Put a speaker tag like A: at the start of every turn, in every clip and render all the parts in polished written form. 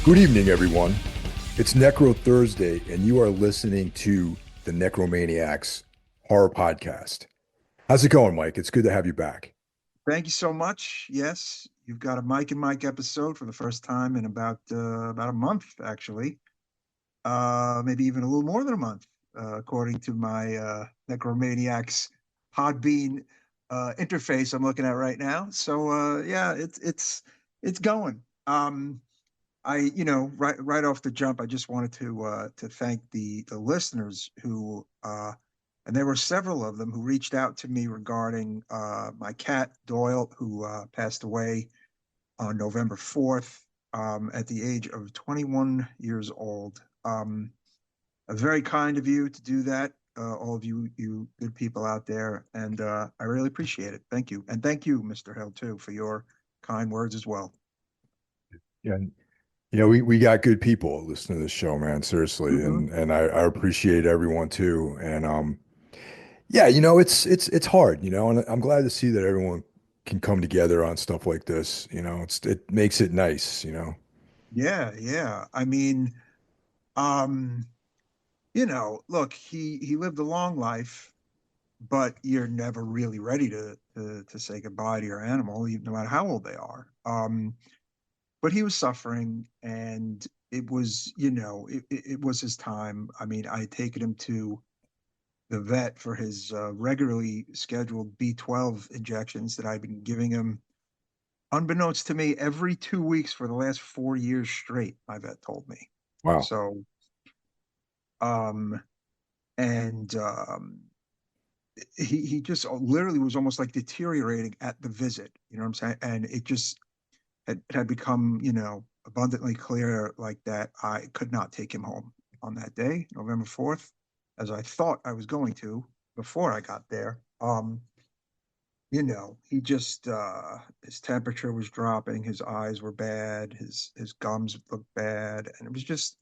A: Good evening, everyone. It's Necro Thursday, and you are listening to the Necromaniacs Horror Podcast. How's it going, Mike? It's good to have you back.
B: Thank you so much. Yes, you've got a Mike and Mike episode for the first time in about a month, actually. Maybe even a little more than a month, according to my Necromaniacs Podbean interface I'm looking at right now. So yeah, it's going. Right off the jump, I just wanted to thank the listeners who and there were several of them who reached out to me regarding my cat Doyle, who passed away on November 4th at the age of 21 years old. Very kind of you to do that, all of you good people out there, and I really appreciate it. Thank you, and thank you, Mr. Hill, too, for your kind words as well.
A: Yeah, and, we got good people listening to this show, man. Seriously,
B: Hmm.
A: and I appreciate everyone too. And yeah, it's hard, and I'm glad to see that everyone can come together on stuff like this. It makes it nice.
B: Yeah, yeah. I mean, um, look, he lived a long life, but you're never really ready to say goodbye to your animal, no matter how old they are. But he was suffering, and it was his time. I mean, I had taken him to the vet for his regularly scheduled B12 injections that I've been giving him, unbeknownst to me, every 2 weeks for the last 4 years straight. My vet told me.
A: Wow.
B: So, um, and he just literally was almost like deteriorating at the visit. You know what I'm saying? And it just had become, abundantly clear like that I could not take him home on that day, November 4th, as I thought I was going to before I got there. He just his temperature was dropping, his eyes were bad, his gums looked bad, and it was just,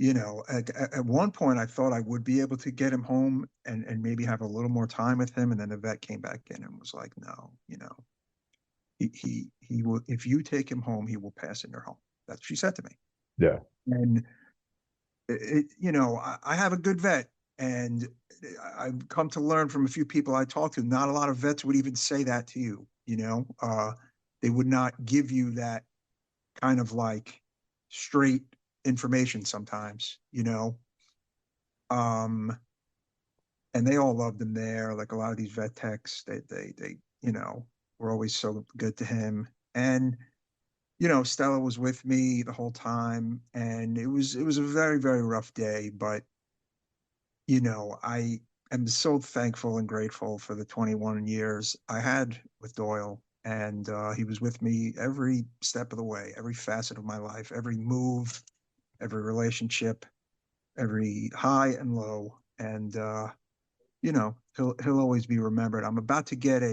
B: at one point I thought I would be able to get him home and maybe have a little more time with him, and then the vet came back in and was like, no, he will, if you take him home, he will pass in your home. That's what she said to me.
A: Yeah.
B: And I have a good vet, and I've come to learn from a few people I talked to, not a lot of vets would even say that to you. They would not give you that kind of like straight information sometimes. Um, and they all loved him there. Like a lot of these vet techs, they were always so good to him. And Stella was with me the whole time, and it was a very, very rough day. But I am so thankful and grateful for the 21 years I had with Doyle, and he was with me every step of the way, every facet of my life, every move, every relationship, every high and low, and he'll always be remembered. I'm about to get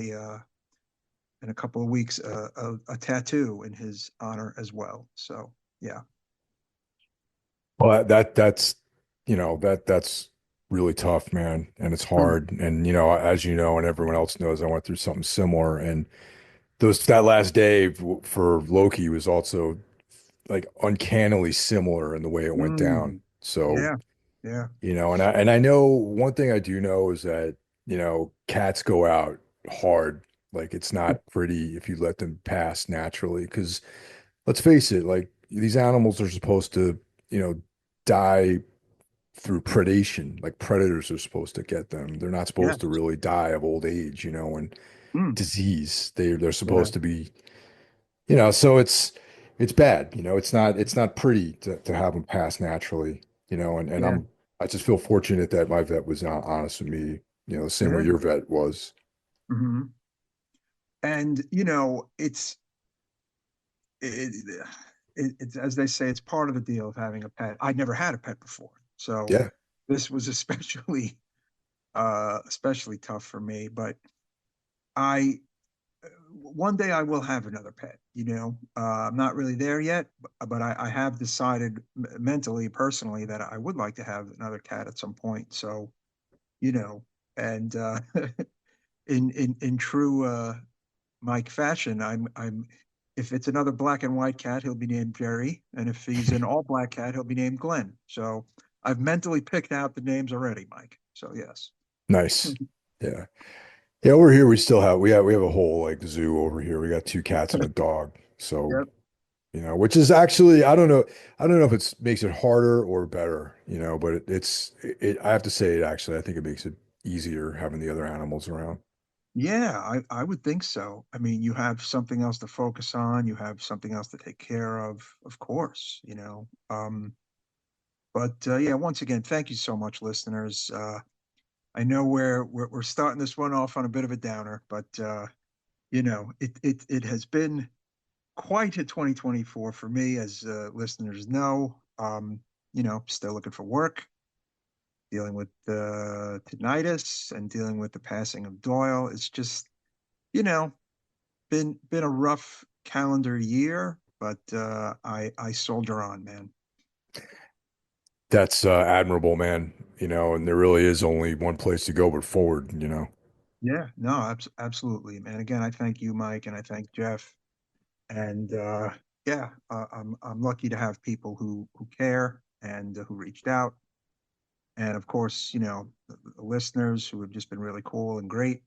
B: in a couple of weeks a tattoo in his honor as well. So yeah.
A: Well, that's really tough, man, and it's
B: Mm.
A: hard. And as you know, and everyone else knows, I went through something similar. And that last day for Loki was also like uncannily similar in the way it went down.
B: Mm.
A: So,
B: Yeah, yeah,
A: and I know one thing I do know is that, cats go out hard. Like it's not pretty if you let them pass naturally. Because let's face it, like these animals are supposed to, die through predation. Like predators are supposed to get them. They're not supposed to
B: yes.
A: really die of old age, and
B: Mm.
A: disease. They're
B: Yeah,
A: supposed to be, so it's bad. It's not pretty to have them pass naturally, and
B: yeah,
A: I just feel fortunate that my vet was honest with me, the same way
B: yeah.
A: your vet was.
B: Hmm. And it, it's as they say, it's part of the deal of having a pet. I'd never had a pet before, so
A: Yeah.
B: this was especially tough for me. But I one day I will have another pet. I'm not really there yet, but I have decided mentally, personally, that I would like to have another cat at some point. So you know, and in true Mike fashion, I'm if it's another black and white cat, he'll be named Jerry, and if he's an all black cat, he'll be named Glenn. So I've mentally picked out the names already, Mike. So yes.
A: Nice. Yeah. Yeah, over here we still have we have a whole like zoo over here. We got two cats and a dog. So,
B: Yep.
A: which is actually I don't know if it makes it harder or better, but I have to say it actually I think it makes it easier having the other animals around.
B: Yeah, I would think so. I mean, you have something else to focus on, you have something else to take care of course, you know. But yeah, once again, thank you so much, listeners. I know we're starting this one off on a bit of a downer, but it has been quite a 2024 for me, as listeners know. Still looking for work, dealing with tinnitus, and dealing with the passing of Doyle. It's just, you know, been a rough calendar year, but I soldier on, man.
A: That's admirable, man. And there really is only one place to go but forward.
B: Yeah, no, absolutely, man. Again, I thank you, Mike, and I thank Jeff. And yeah, I'm lucky to have people who care and who reached out. And of course, the listeners who have just been really cool and great,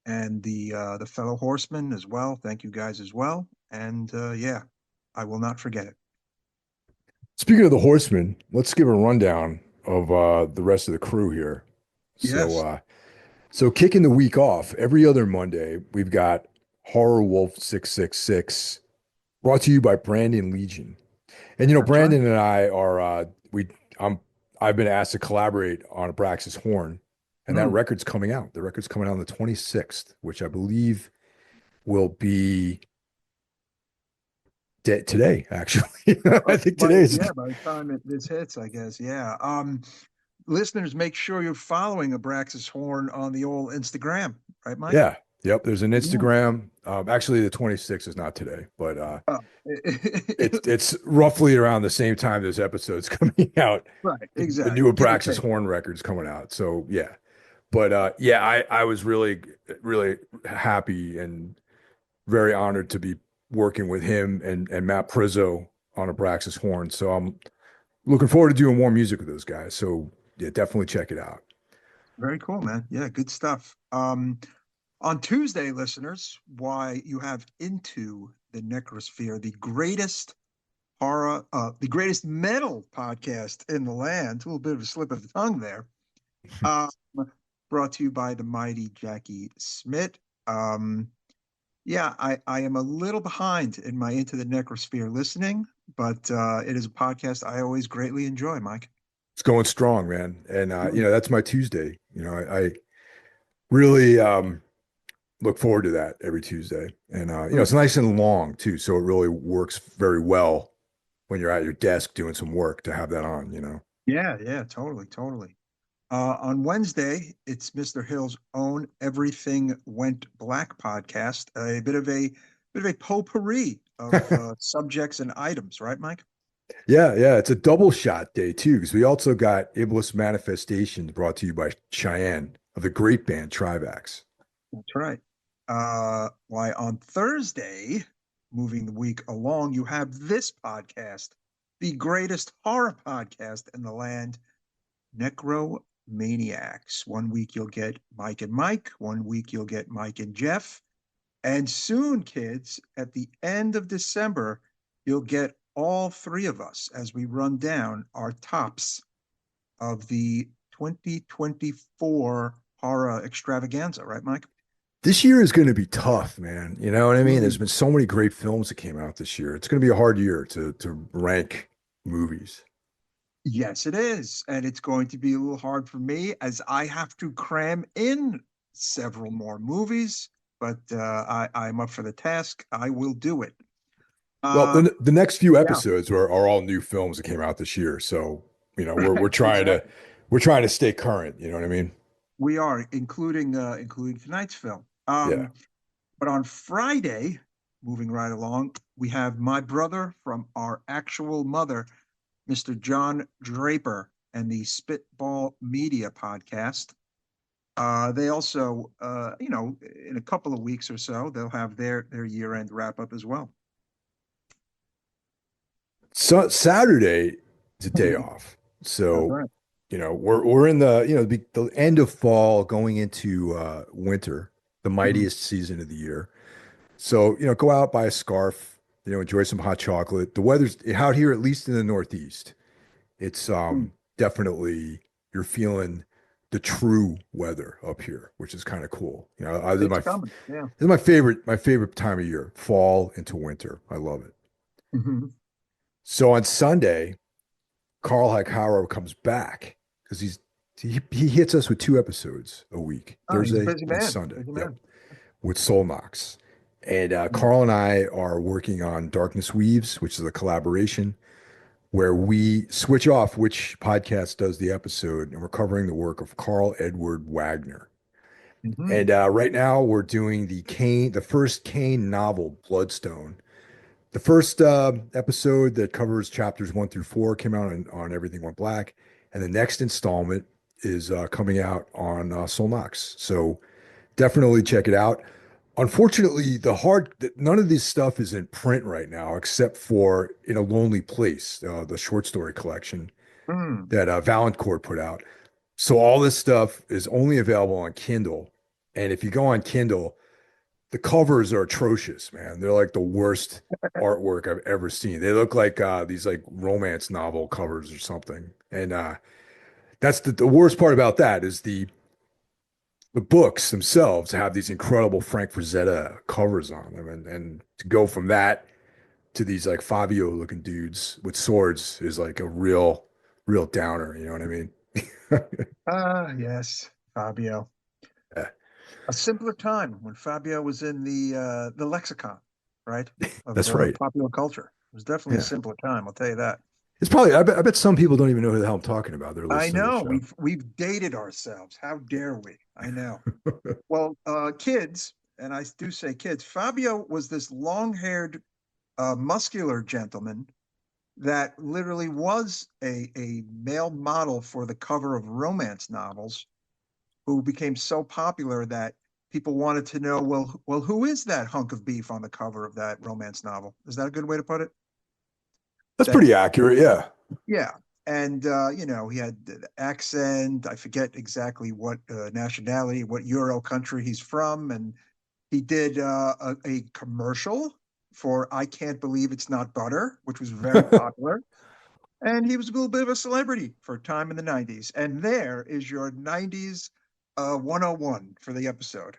B: and the fellow horsemen as well. Thank you guys as well. And yeah, I will not forget it.
A: Speaking of the horsemen, let's give a rundown of the rest of the crew here. So,
B: Yes.
A: uh, so kicking the week off, every other Monday, we've got Horror Wolf 666, brought to you by Brandon Legion. And
B: That's right.
A: Brandon and I are I'm I've been asked to collaborate on Abraxas Horn, and that
B: Mm.
A: record's coming out. The record's coming out on the 26th, which I believe will be today, actually. I think today's
B: By the time this hits, I guess, yeah. Listeners, make sure you're following Abraxas Horn on the old Instagram, right, Mike?
A: yeah. Yep, there's an
B: Yeah.
A: Instagram. Actually, the 26th is not today, but
B: Oh.
A: it's roughly around the same time this episode's coming out.
B: Right,
A: The new
B: exactly. Give or
A: Abraxas
B: take.
A: Horn record's coming out. So yeah. But yeah, I was really, really happy and very honored to be working with him and Matt Prizzo on Abraxas Horn. So I'm looking forward to doing more music with those guys. So yeah, definitely check it out.
B: Very cool, man. Yeah, good stuff. On Tuesday, listeners, why you have Into the Necrosphere, the greatest metal podcast in the land. A little bit of a slip of the tongue there. Um, Brought to you by the mighty Jackie Smith. Um, yeah, I am a little behind in my Into the Necrosphere listening, but it is a podcast I always greatly enjoy, Mike.
A: It's going strong, man. And
B: Mm.
A: that's my Tuesday. I really look forward to that every Tuesday. And it's
B: Mm.
A: nice and long too, so it really works very well when you're at your desk doing some work to have that on.
B: Yeah, yeah, totally, totally. On Wednesday, it's Mr. Hill's own Everything Went Black podcast, a bit of a potpourri of subjects and items, right, Mike?
A: Yeah, yeah, it's a double shot day too, because we also got Iblis Manifestations brought to you by Cheyenne of the great band Trivax.
B: That's right. Why on Thursday, moving the week along, you have this podcast, the greatest horror podcast in the land, Necro Maniacs. One week you'll get Mike and Mike, one week you'll get Mike and Jeff. And soon, kids, at the end of December, you'll get all three of us as we run down our tops of the 2024 horror extravaganza, right, Mike?
A: This year is going to be tough, man. You know what I mean? There's
B: Mm.
A: been so many great films that came out this year. It's going to be a hard year to rank movies.
B: Yes, it is. And it's going to be a little hard for me as I have to cram in several more movies, but I'm up for the task. I will do it.
A: Well,
B: Um,
A: the next few
B: yeah,
A: episodes are all new films that came out this year. So, we're
B: right,
A: trying to
B: exactly.
A: we're trying to stay current, you know what I mean?
B: We are, including tonight's film.
A: Yeah.
B: But on Friday, moving right along, we have my brother from our actual mother, Mr. John Draper, and the Spitball Media podcast. They also, in a couple of weeks or so, they'll have their year end wrap up as well.
A: So Saturday is a day
B: Mhm.
A: off.
B: That's
A: So,
B: right.
A: we're in the end of fall going into winter, the
B: Mhm.
A: mightiest season of the year. So, go out, buy a scarf, enjoy some hot chocolate. The weather's out here, at least in the Northeast. It's
B: Mm.
A: definitely you're feeling the true weather up here, which is kind of cool.
B: It's coming. Yeah.
A: this is my favorite time of year, fall into winter. I love it.
B: Mhm.
A: So on Sunday, Carl Hikaro comes back because he hits us with two episodes a week,
B: Oh, he's a
A: Thursday
B: busy
A: and
B: man.
A: Sunday.
B: Busy
A: Yep,
B: man.
A: with Soul Knocks. And
B: Mm.
A: Carl and I are working on Darkness Weaves, which is a collaboration where we switch off which podcast does the episode, and we're covering the work of Carl Edward Wagner.
B: Mhm.
A: And right now we're doing the first Kane novel, Bloodstone. The first episode that covers chapters 1 through 4 came out on Everything Went Black, and the next installment is coming out on Soul Knox. So definitely check it out. Unfortunately, none of this stuff is in print right now, except for In a Lonely Place, the short story collection
B: Mm.
A: that Valancourt put out. So all this stuff is only available on Kindle, and if you go on Kindle, the covers are atrocious, man. They're like the worst artwork I've ever seen. They look like these like romance novel covers or something. And that's the worst part about that is the books themselves have these incredible Frank Frazetta covers on them, and to go from that to these like Fabio looking dudes with swords is like a real downer. You know what I mean?
B: Ah, yes, Fabio.
A: Yeah,
B: A simpler time when Fabio was in the lexicon, right,
A: that's
B: of
A: right.
B: popular culture. It was definitely a
A: Yeah.
B: simpler time. I'll tell you that.
A: It's probably, I bet some people don't even know who the hell I'm talking about. They're
B: I
A: listening to the
B: know
A: show.
B: we've dated ourselves. How dare we? I know. Well, kids, and I do say kids. Fabio was this long-haired, muscular gentleman that literally was a male model for the cover of romance novels, who became so popular that people wanted to know, well, who is that hunk of beef on the cover of that romance novel? Is that a good way to put it?
A: That's
B: That
A: pretty accurate. Yeah.
B: Yeah, and he had the accent. I forget exactly what nationality, what Euro country he's from, and he did a commercial for "I Can't Believe It's Not Butter," which was very popular. And he was a little bit of a celebrity for a time in the '90s. And there is your '90s 101 for the episode.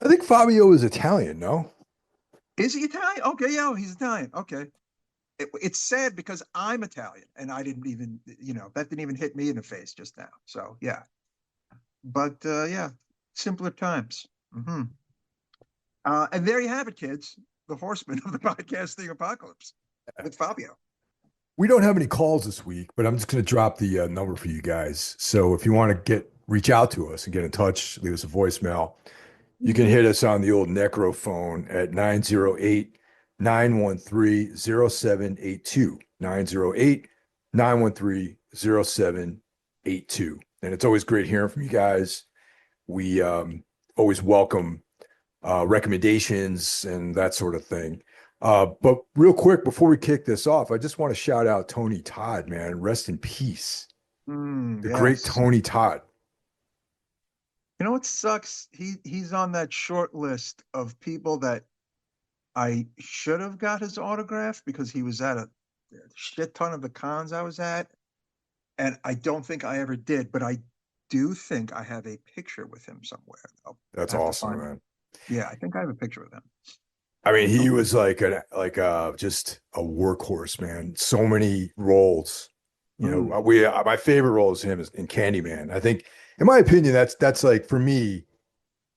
A: I think Fabio is Italian, no?
B: Is he Italian? Okay, yeah, he's Italian. Okay. It's sad because I'm Italian and I didn't even, that didn't even hit me in the face just now. So yeah, but yeah, simpler times. Hmm. And there you have it, kids. The horseman of the podcasting apocalypse with Fabio.
A: We don't have any calls this week, but I'm just going to drop the number for you guys. So if you want to reach out to us and get in touch, leave us a voicemail. You can hit us on the old Necro phone at 908-913-0782. 908-913-0782. And it's always great hearing from you guys. We always welcome recommendations and that sort of thing. But real quick, before we kick this off, I just want to shout out Tony Todd, man. Rest in peace. The great
B: Yes.
A: Tony Todd.
B: You know what sucks? He's on that short list of people that I should have got his autograph because he was at a shit ton of the cons I was at, and I don't think I ever did, but I do think I have a picture with him somewhere. I
A: That's
B: have to
A: awesome,
B: find it.
A: man.
B: Yeah, I think I have a picture with him.
A: I mean, he
B: Okay.
A: was just a workhorse, man. So many roles.
B: Mm.
A: My favorite role is him is in Candyman. I think, in my opinion, that's like for me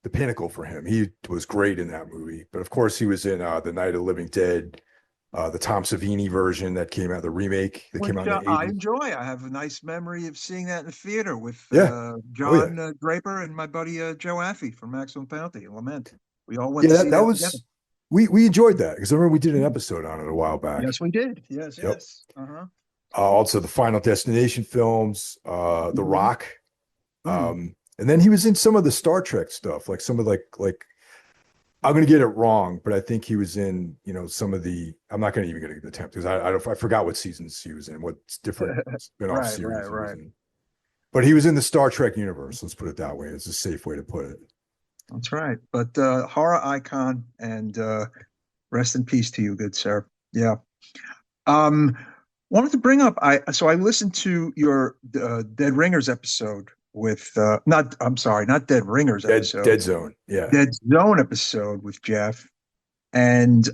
A: the pinnacle for him. He was great in that movie. But of course, he was in The Night of the Living Dead, the Tom Savini version that came out, the remake that came
B: Which
A: out in the
B: I
A: 80s.
B: enjoy. I have a nice memory of seeing that in the theater with
A: Yeah. Oh yeah.
B: John Draper and my buddy Joe Affey from Maximum Penalty and Lament. We all went
A: Yeah,
B: to
A: that
B: see
A: that
B: that together.
A: was we enjoyed that because I remember we did an episode on it a while back.
B: Yes, we did. Yes,
A: Yep.
B: yes. Uh-huh.
A: Also the Final Destination films, The
B: Hmm.
A: Rock.
B: Mm.
A: And then he was in some of the Star Trek stuff, like some of like I'm going to get it wrong, but I think he was in, some of the. I'm not going to even get an attempt because I forgot what seasons he was in, what different spin-off
B: Right, right,
A: series he was
B: right.
A: in. But he was in the Star Trek universe. Let's put it that way. It's a safe way to put it.
B: That's right. But horror icon and rest in peace to you, good sir. Yeah. Um, wanted to bring up I listened to your Dead Ringers episode with not I'm sorry, not Dead Ringers
A: Dead
B: episode,
A: Zone. Yeah,
B: Dead Zone episode with Jeff, and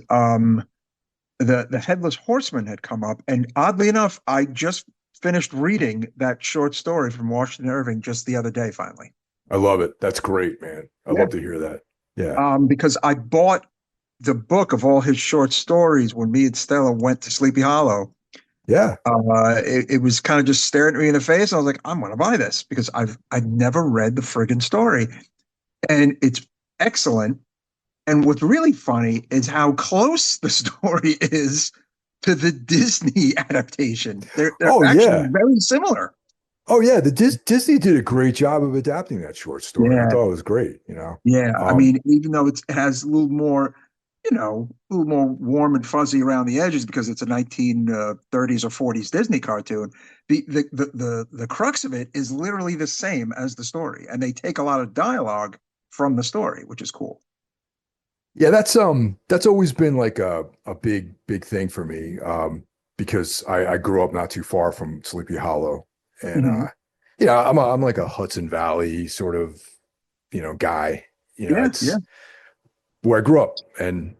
B: the Headless Horseman had come up, and oddly enough, I just finished reading that short story from Washington Irving just the other day, finally.
A: I love it. That's great, man. I
B: Yeah.
A: love to hear that. Yeah,
B: Because I bought the book of all his short stories when me and Stella went to Sleepy Hollow.
A: yeah.
B: It was kind of just staring at me in the face. I was like, I'm going to buy this because I've never read the friggin' story, and it's excellent. And what's really funny is how close the story is to the Disney adaptation. They're
A: Oh
B: actually
A: yeah.
B: very similar.
A: Oh yeah. The Disney did a great job of adapting that short story. I
B: Yeah,
A: thought it was great.
B: yeah. I
A: Um,
B: mean, even though it has a little more, a little more warm and fuzzy around the edges because it's a 1930s or 40s Disney cartoon, the crux of it is literally the same as the story, and they take a lot of dialogue from the story, which is cool.
A: Yeah, that's always been like a big thing for me. Because I grew up not too far from Sleepy Hollow. And
B: Hmm.
A: I'm like a Hudson Valley sort of, guy.
B: Yeah, yeah.
A: It's where I grew up. And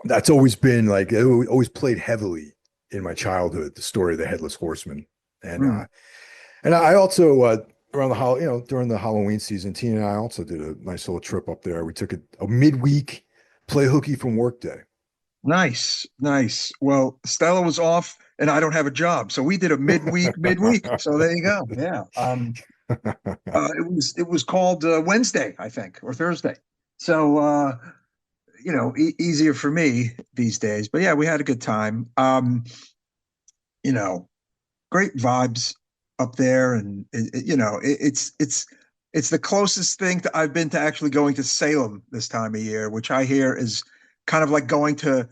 A: that's always been like it always played heavily in my childhood, the story of the Headless Horseman. And
B: Mm.
A: uh and I also around the during the Halloween season, Tina and I also did a nice little trip up there. We took a midweek play hooky from work day.
B: Nice, nice. Well, Stella was off and I don't have a job. So we did a midweek. So there you go. Yeah. It was called Wednesday, I think, or Thursday. So easier for me these days. But yeah, we had a good time. You know, great vibes up there, and it's the closest thing to I've been to actually going to Salem this time of year, which I hear is kind of like going to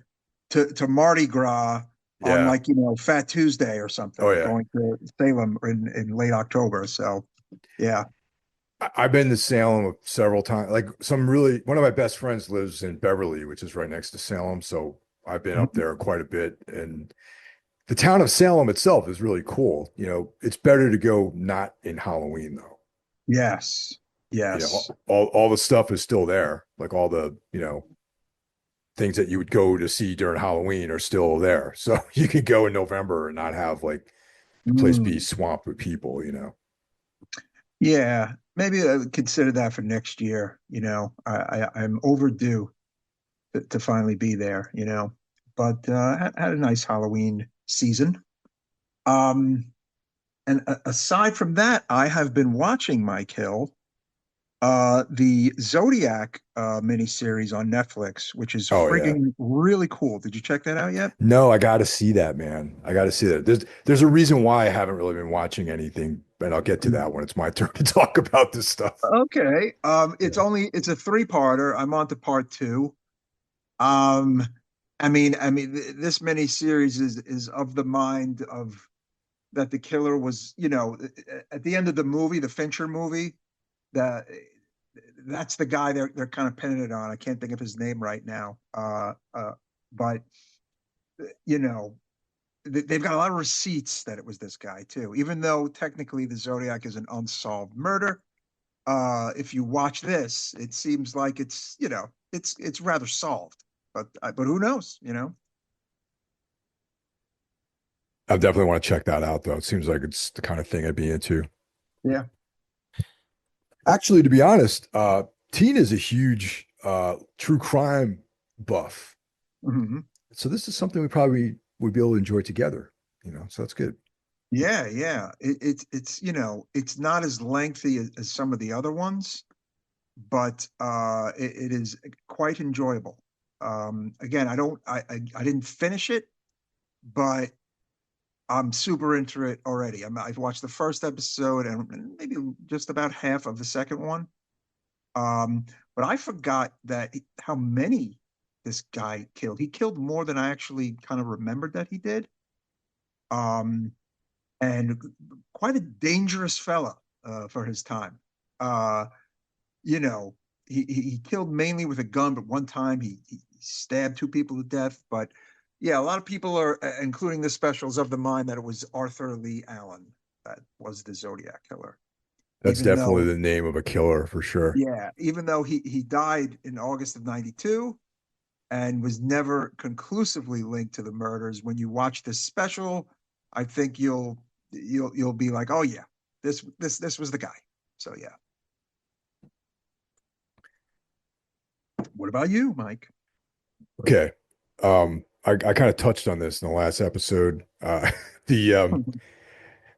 B: Mardi Gras on
A: Yeah.
B: like Fat Tuesday or
A: Oh
B: something,
A: yeah.
B: going to Salem in late October. So yeah.
A: I've been to Salem several times. Like one of my best friends lives in Beverly, which is right next to Salem. So I've been up there quite a bit. And the town of Salem itself is really cool. It's better to go not in Halloween though.
B: Yes. Yes.
A: All the stuff is still there. Like all the, things that you would go to see during Halloween are still there. So you could go in November and not have like the place be
B: Mm.
A: swamped with people.
B: Yeah. Maybe I would consider that for next year. I'm overdue to finally be there. But had a nice Halloween season. Um, and aside from that, I have been watching Mike Hill, the Zodiac miniseries on Netflix, which is
A: Oh yeah.
B: frigging really cool. Did you check that out yet?
A: No, I got to see that, man. I got to see that. There's a reason why I haven't really been watching anything, and I'll get to
B: Mm.
A: that when it's my turn to talk about this stuff.
B: Okay.
A: Yeah.
B: It's a three-parter. I'm on to part two. Um, this miniseries is of the mind of that the killer was, at the end of the movie, the Fincher movie, that that's the guy they're kind of pinning it on. I can't think of his name right now. But you know, they've got a lot of receipts that it was this guy too, even though technically the Zodiac is an unsolved murder. If you watch this, it seems like it's rather solved, but who knows?
A: I definitely want to check that out, though. It seems like it's the kind of thing I'd be into.
B: Yeah.
A: Actually, to be honest, Tina's a huge true crime buff.
B: Hmm.
A: So this is something we probably would be able to enjoy together. So that's good.
B: Yeah, yeah. It's not as lengthy as some of the other ones, but it is quite enjoyable. Again, I didn't finish it, but I'm super into it already. I've watched the first episode and maybe just about half of the second one. Um, But I forgot how many this guy killed. He killed more than I actually kind of remembered that he did. Um, and quite a dangerous fella for his time. Uh, you know, he killed mainly with a gun, but one time he stabbed two people to death. But yeah, a lot of people are, including the specials, of the mind that it was Arthur Lee Allen that was the Zodiac killer.
A: That's
B: Even
A: definitely
B: though,
A: the name of a killer for sure.
B: yeah, even though he died in August of '92 and was never conclusively linked to the murders. When you watch this special, I think you'll be like, oh yeah, this was the guy. So yeah. What about you, Mike?
A: Okay. I kind of touched on this in the last episode. The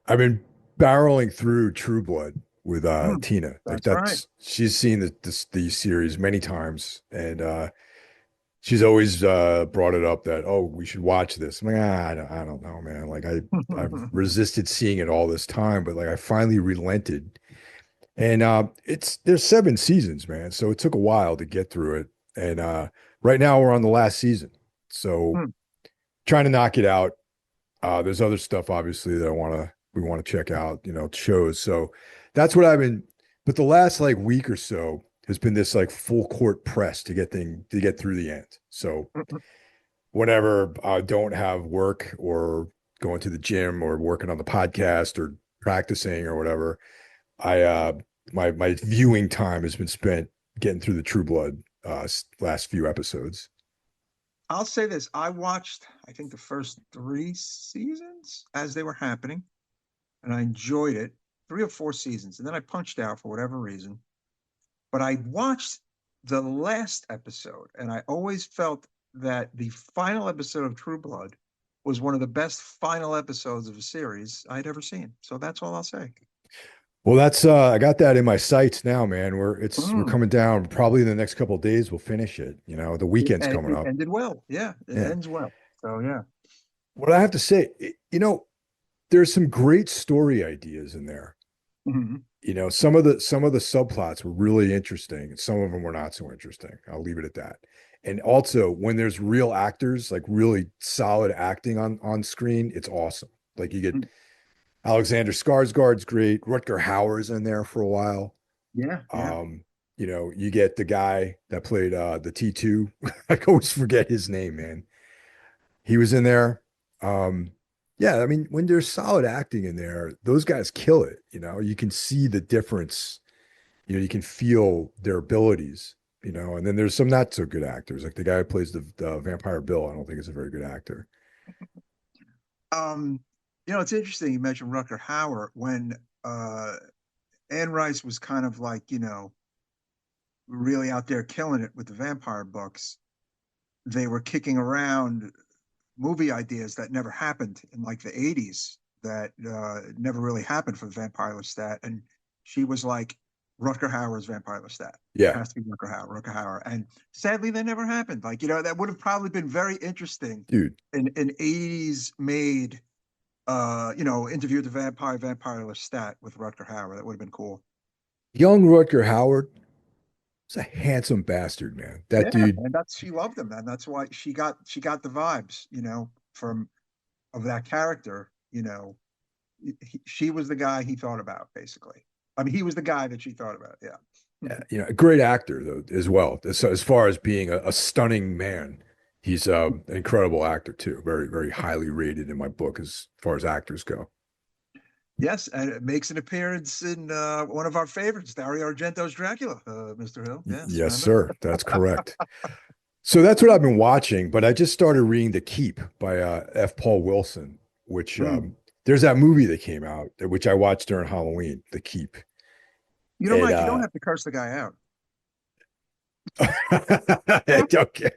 A: I've been barreling through True Blood with Tina. Like
B: That's right.
A: that's she's seen the series many times, and she's always brought it up that, oh, we should watch this. I'm like, I don't know, man. Like I've resisted seeing it all this time, but like I finally relented. And there's 7 seasons, man. So it took a while to get through it. And right now we're on the last season. So trying to knock it out. There's other stuff obviously that we want to check out, shows. So that's what I've been, but the last like week or so has been this like full court press to get through the end. So whenever I don't have work or going to the gym or working on the podcast or practicing or whatever, I my viewing time has been spent getting through the True Blood last few episodes.
B: I'll say this. I watched, I think, the first 3 seasons as they were happening, and I enjoyed it. 3 or 4 seasons. And then I punched out for whatever reason. But I watched the last episode, and I always felt that the final episode of True Blood was one of the best final episodes of a series I'd ever seen. So that's all I'll say.
A: Well, that's I got that in my sights now, man. We're
B: Mm.
A: coming down probably in the next couple of days. We'll finish it. The weekend's coming
B: It
A: up.
B: ended well. Yeah, it
A: Yeah.
B: ends well. So yeah.
A: What I have to say, there's some great story ideas in there.
B: Mhm.
A: Some of the subplots were really interesting, and some of them were not so interesting. I'll leave it at that. And also, when there's real actors, like really solid acting on screen, it's awesome. Like you get Alexander Skarsgård's great. Rutger Hauer's in there for a while.
B: Yeah, yeah.
A: Um, you get the guy that played the T2. I always forget his name, man. He was in there. Um, yeah, I mean, when there's solid acting in there, those guys kill it. You can see the difference. You can feel their abilities, and then there's some not so good actors, like the guy who plays the Vampire Bill. I don't think is a very good actor.
B: Um, it's interesting you mentioned Rutger Hauer when uh Anne Rice was kind of like, really out there killing it with the vampire books. They were kicking around movie ideas that never happened in like the 80s that never really happened for the Vampire Lestat. And she was like, Rutger Hauer's Vampire Lestat. It
A: Yeah,
B: has to be Rutger Hauer. And sadly, that never happened. Like, that would have probably been very interesting
A: dude,
B: in an 80s made Interview the Vampire Lestat with Rutger Hauer. That would have been cool.
A: young Rutger Howard is a handsome bastard, man. That
B: Yeah,
A: dude,
B: and she loved him, and that's why she got the vibes, from of that character. She was the guy he thought about, basically. I mean, he was the guy that she thought about. Yeah.
A: a great actor though as well. As far as being a stunning man, he's an incredible actor too. Very, very highly rated in my book as far as actors go.
B: Yes, and it makes an appearance in one of our favorites, Dario Argento's Dracula, Mr. Hill. Yes,
A: Yes,
B: remember?
A: sir. That's correct. So that's what I've been watching, but I just started reading The Keep by F. Paul Wilson, which
B: Mm.
A: there's that movie that came out, which I watched during Halloween, The Keep. And
B: Mike, you don't have to curse the guy out.
A: okay.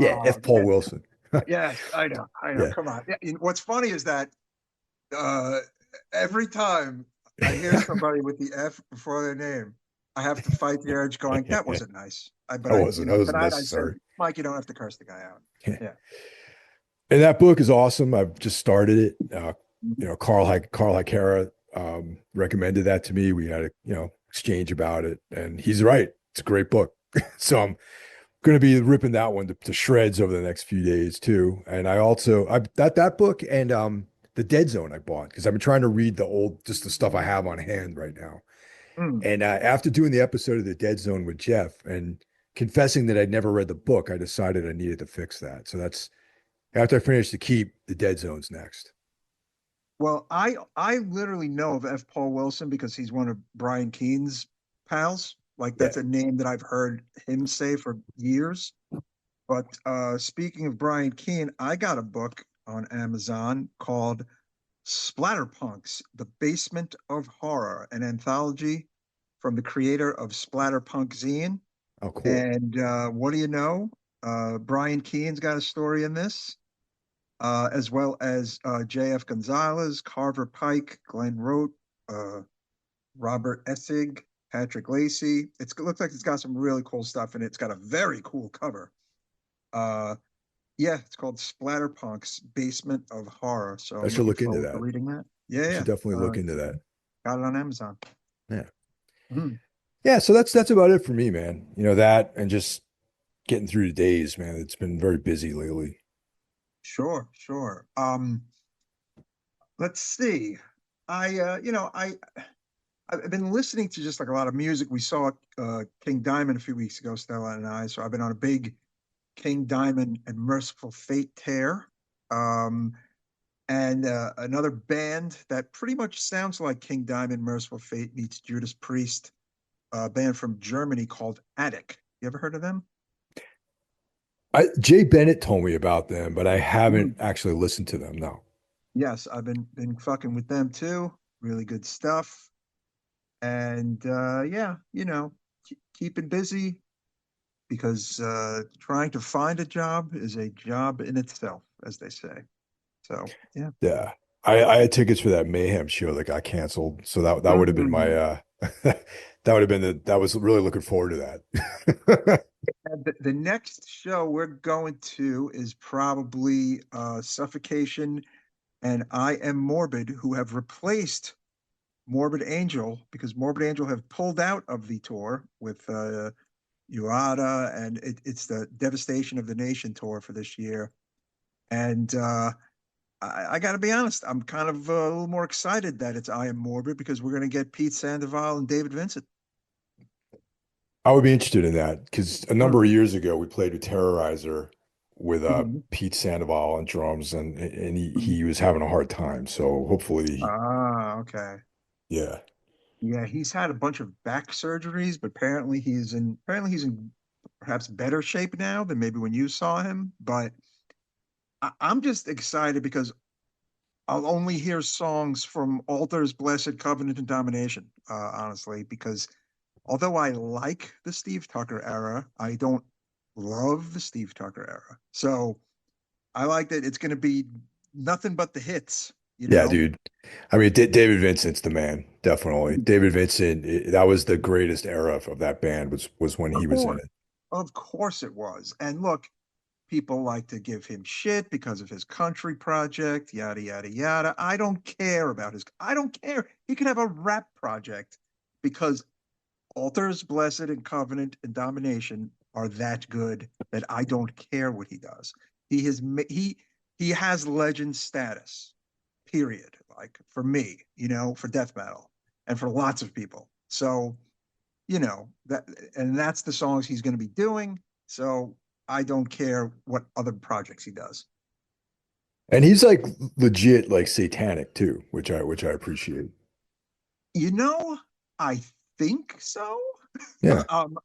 A: Yeah,
B: Oh,
A: F. Paul
B: man.
A: Wilson.
B: Yes, I know.
A: Yeah.
B: Come on. Yeah, what's funny is that uh, every time I hear somebody with the F before their name, I have to fight the urge going, that wasn't nice. But
A: That wasn't
B: tonight I said,
A: necessary.
B: Mike, you don't have to curse the guy out. Yeah.
A: And that book is awesome. I've just started it.
B: Mhm.
A: Carl Hikera recommended that to me. We had a exchange about it, and he's right. It's a great book. So I'm going to be ripping that one to shreds over the next few days too. And I that book and the Dead Zone I bought because I've been trying to read the old just the stuff I have on hand right now.
B: Mm.
A: And after doing the episode of the Dead Zone with Jeff and confessing that I'd never read the book, I decided I needed to fix that. So that's after I finish the Keep, the Dead Zone's next.
B: Well, I literally know of F. Paul Wilson because he's one of Brian Keene's pals. Like
A: Yeah.
B: that's a name that I've heard him say for years. But speaking of Brian Keene, I got a book on Amazon called Splatterpunks: The Basement of Horror, an anthology from the creator of Splatterpunk Zine.
A: Oh, cool.
B: And what do you know? Brian Keene's got a story in this, as well as J.F. Gonzalez, Carver Pike, Glenn Rote, uh, Robert Essig, Patrick Lacey. It looks like it's got some really cool stuff in it. It's got a very cool cover. Uh, yeah, it's called Splatterpunk's Basement of Horror. So
A: I
B: I'm
A: should
B: looking
A: look into
B: forward to
A: that.
B: reading that. Yeah,
A: I
B: yeah.
A: should definitely
B: Uh,
A: look into that.
B: got it on Amazon.
A: Yeah.
B: Mhm.
A: Yeah, so that's about it for me, man. You know, that and just getting through the days, man. It's been very busy lately.
B: Sure, sure. Let's see. I've been listening to just like a lot of music. We saw King Diamond a few weeks ago, Stella and I. So I've been on a big King Diamond and Merciful Fate tear. Um, and another band that pretty much sounds like King Diamond, Merciful Fate meets Judas Priest, a band from Germany called Attic. You ever heard of them?
A: Jay Bennett told me about them, but I haven't
B: Mhm.
A: actually listened to them. No.
B: Yes, I've been fucking with them too. Really good stuff. And yeah, keeping busy because trying to find a job is a job in itself, as they say. So yeah.
A: Yeah. I had tickets for that Mayhem show that got canceled. So that would have been my
B: Mm.
A: that would have been that was really looking forward to that.
B: And the next show we're going to is probably Suffocation and I Am Morbid, who have replaced Morbid Angel because Morbid Angel have pulled out of the tour with Uada, and it's the Devastation of the Nation tour for this year. And I got to be honest, I'm kind of a little more excited that it's I Am Morbid because we're going to get Pete Sandoval and David Vincent.
A: I would be interested in that because a number
B: Hmm.
A: of years ago we played with Terrorizer with
B: Hmm.
A: Pete Sandoval on drums and
B: Hmm.
A: he was having a hard time. So hopefully
B: Ah, okay.
A: yeah.
B: Yeah, he's had a bunch of back surgeries, but apparently he's in perhaps better shape now than maybe when you saw him. But I'm just excited because I'll only hear songs from Altars, Blessed, Covenant, and Domination, honestly, because although I like the Steve Tucker era, I don't love the Steve Tucker era. So I like that it's going to be nothing but the hits, you
A: Yeah,
B: know?
A: dude. I mean, David Vincent's the man, definitely. David Vincent, that was the greatest era of that band was when
B: Of
A: he was in
B: course.
A: it.
B: Of course it was. And look, people like to give him shit because of his country project, yada, yada, yada. I don't care. He could have a rap project because Altars, Blessed, and Covenant and Domination are that good that I don't care what he does. He has he has legend status. Period. Like for me, for death metal and for lots of people. So, that's the songs he's going to be doing. So I don't care what other projects he does.
A: And he's like legit like satanic too, which I appreciate.
B: You know, I think so.
A: Yeah.
B: um,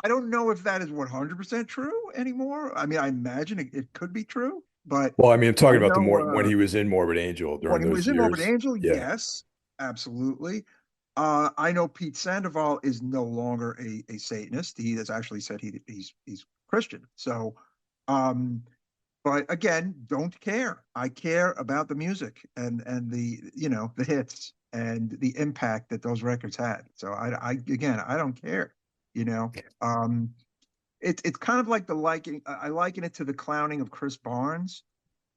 B: I don't know if that is 100% true anymore. I mean, I imagine it could be true, but
A: Well, I mean, I'm
B: I
A: talking about the
B: know
A: more when he was in Morbid Angel
B: when
A: during
B: he
A: those
B: was in Morbid
A: years.
B: Angel,
A: Yeah.
B: yes, absolutely. I know Pete Sandoval is no longer a Satanist. He has actually said he's Christian. So, um, but again, don't care. I care about the music and the hits and the impact that those records had. So I again, I don't care. You know, um, it's kind of like the liking. I liken it to the clowning of Chris Barnes.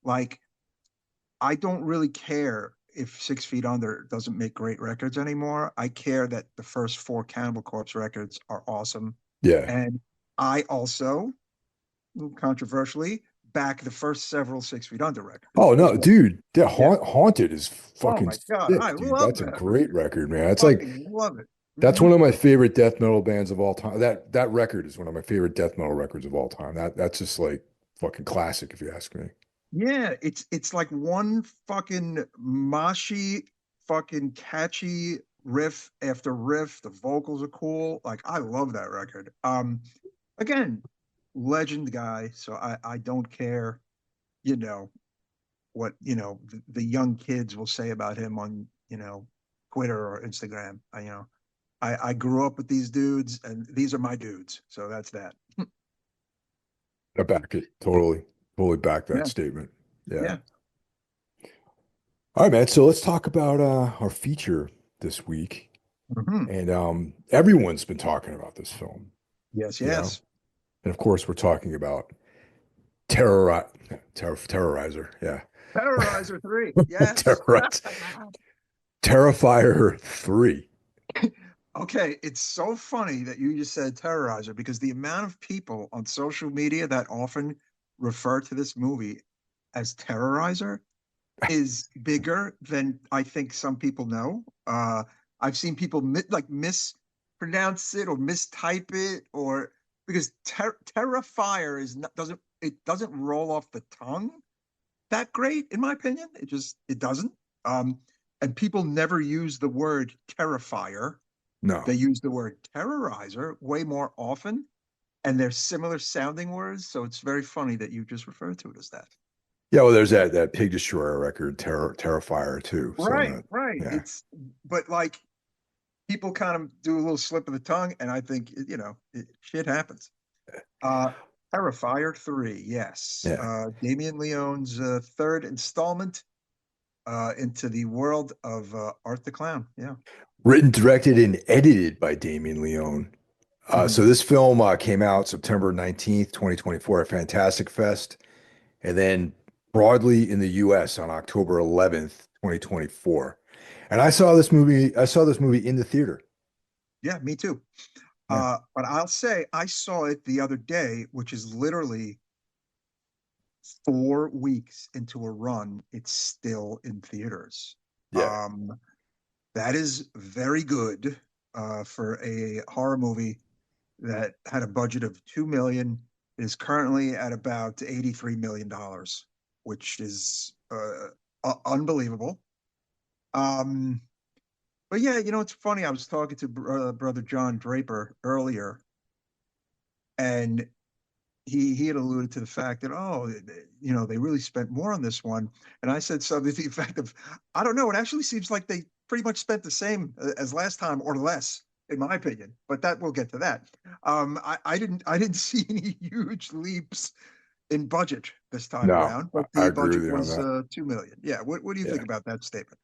B: Like I don't really care if 6 Feet Under doesn't make great records anymore. I care that the first four Cannibal Corpse records are awesome.
A: Yeah.
B: And I also, controversially, back the first several 6 Feet Under records
A: Oh
B: as
A: no,
B: well.
A: dude, that
B: Yeah.
A: Haunted is
B: Oh
A: fucking
B: my God, I
A: sick, dude.
B: love
A: That's a
B: that
A: great
B: record.
A: record, man. It's like
B: Fucking love it.
A: that's
B: Hmm.
A: one of my favorite death metal bands of all time. That record is one of my favorite death metal records of all time. That's just like fucking classic, if you ask me.
B: Yeah, it's like one fucking moshy, fucking catchy riff after riff. The vocals are cool. Like I love that record. Again, legend guy, so I don't care, you know, what, the young kids will say about him on, Twitter or Instagram. I grew up with these dudes and these are my dudes. So that's that.
A: I back it totally, totally back that
B: Yeah,
A: statement. Yeah.
B: yeah.
A: All right, man. So let's talk about our feature this week.
B: Hmm.
A: And everyone's been talking about this film,
B: Yes,
A: you know.
B: yes.
A: And of course, we're talking about Terror Terrorizer. Yeah.
B: Terrorizer 3. Yes.
A: Terrorize. Terrifier 3.
B: Okay, it's so funny that you just said Terrorizer because the amount of people on social media that often refer to this movie as Terrorizer is bigger than I think some people know. I've seen people mispronounce it or mistype it, or because Terrifier is not, doesn't roll off the tongue that great in my opinion. It doesn't. Um, and people never use the word Terrifier. They
A: No.
B: use the word Terrorizer way more often, and they're similar sounding words. So it's very funny that you just referred to it as that.
A: Yeah, well, there's that Pig Destroyer record, Terrifier too. So
B: Right,
A: that,
B: right.
A: yeah.
B: But like people kind of do a little slip of the tongue, and I think shit happens. Uh, Terrifier 3, yes.
A: Yeah.
B: Damien Leone's third installment into the world of Art the Clown. Yeah.
A: Written, directed, and edited by Damien Leone. So
B: Mhm.
A: this film came out September 19th, 2024 at Fantastic Fest, and then broadly in the US on October 11th, 2024. And I saw this movie in the theater.
B: Yeah, me too.
A: Yeah.
B: But I'll say I saw it the other day, which is literally 4 weeks into a run. It's still in theaters.
A: Yeah.
B: Um, that is very good for a horror movie that had a budget of 2 million. It is currently at about $83 million, which is unbelievable. Um, but yeah, it's funny. I was talking to brother John Draper earlier, and he had alluded to the fact that they really spent more on this one, and I said something to the effect of, I don't know, it actually seems like they pretty much spent the same as last time or less, in my opinion. But that we'll get to that. I didn't see any huge leaps in budget this time
A: No,
B: around,
A: I,
B: but
A: I
B: the
A: agree
B: budget
A: with you on
B: was
A: that.
B: 2 million. Yeah, what do you
A: Yeah.
B: think about that statement?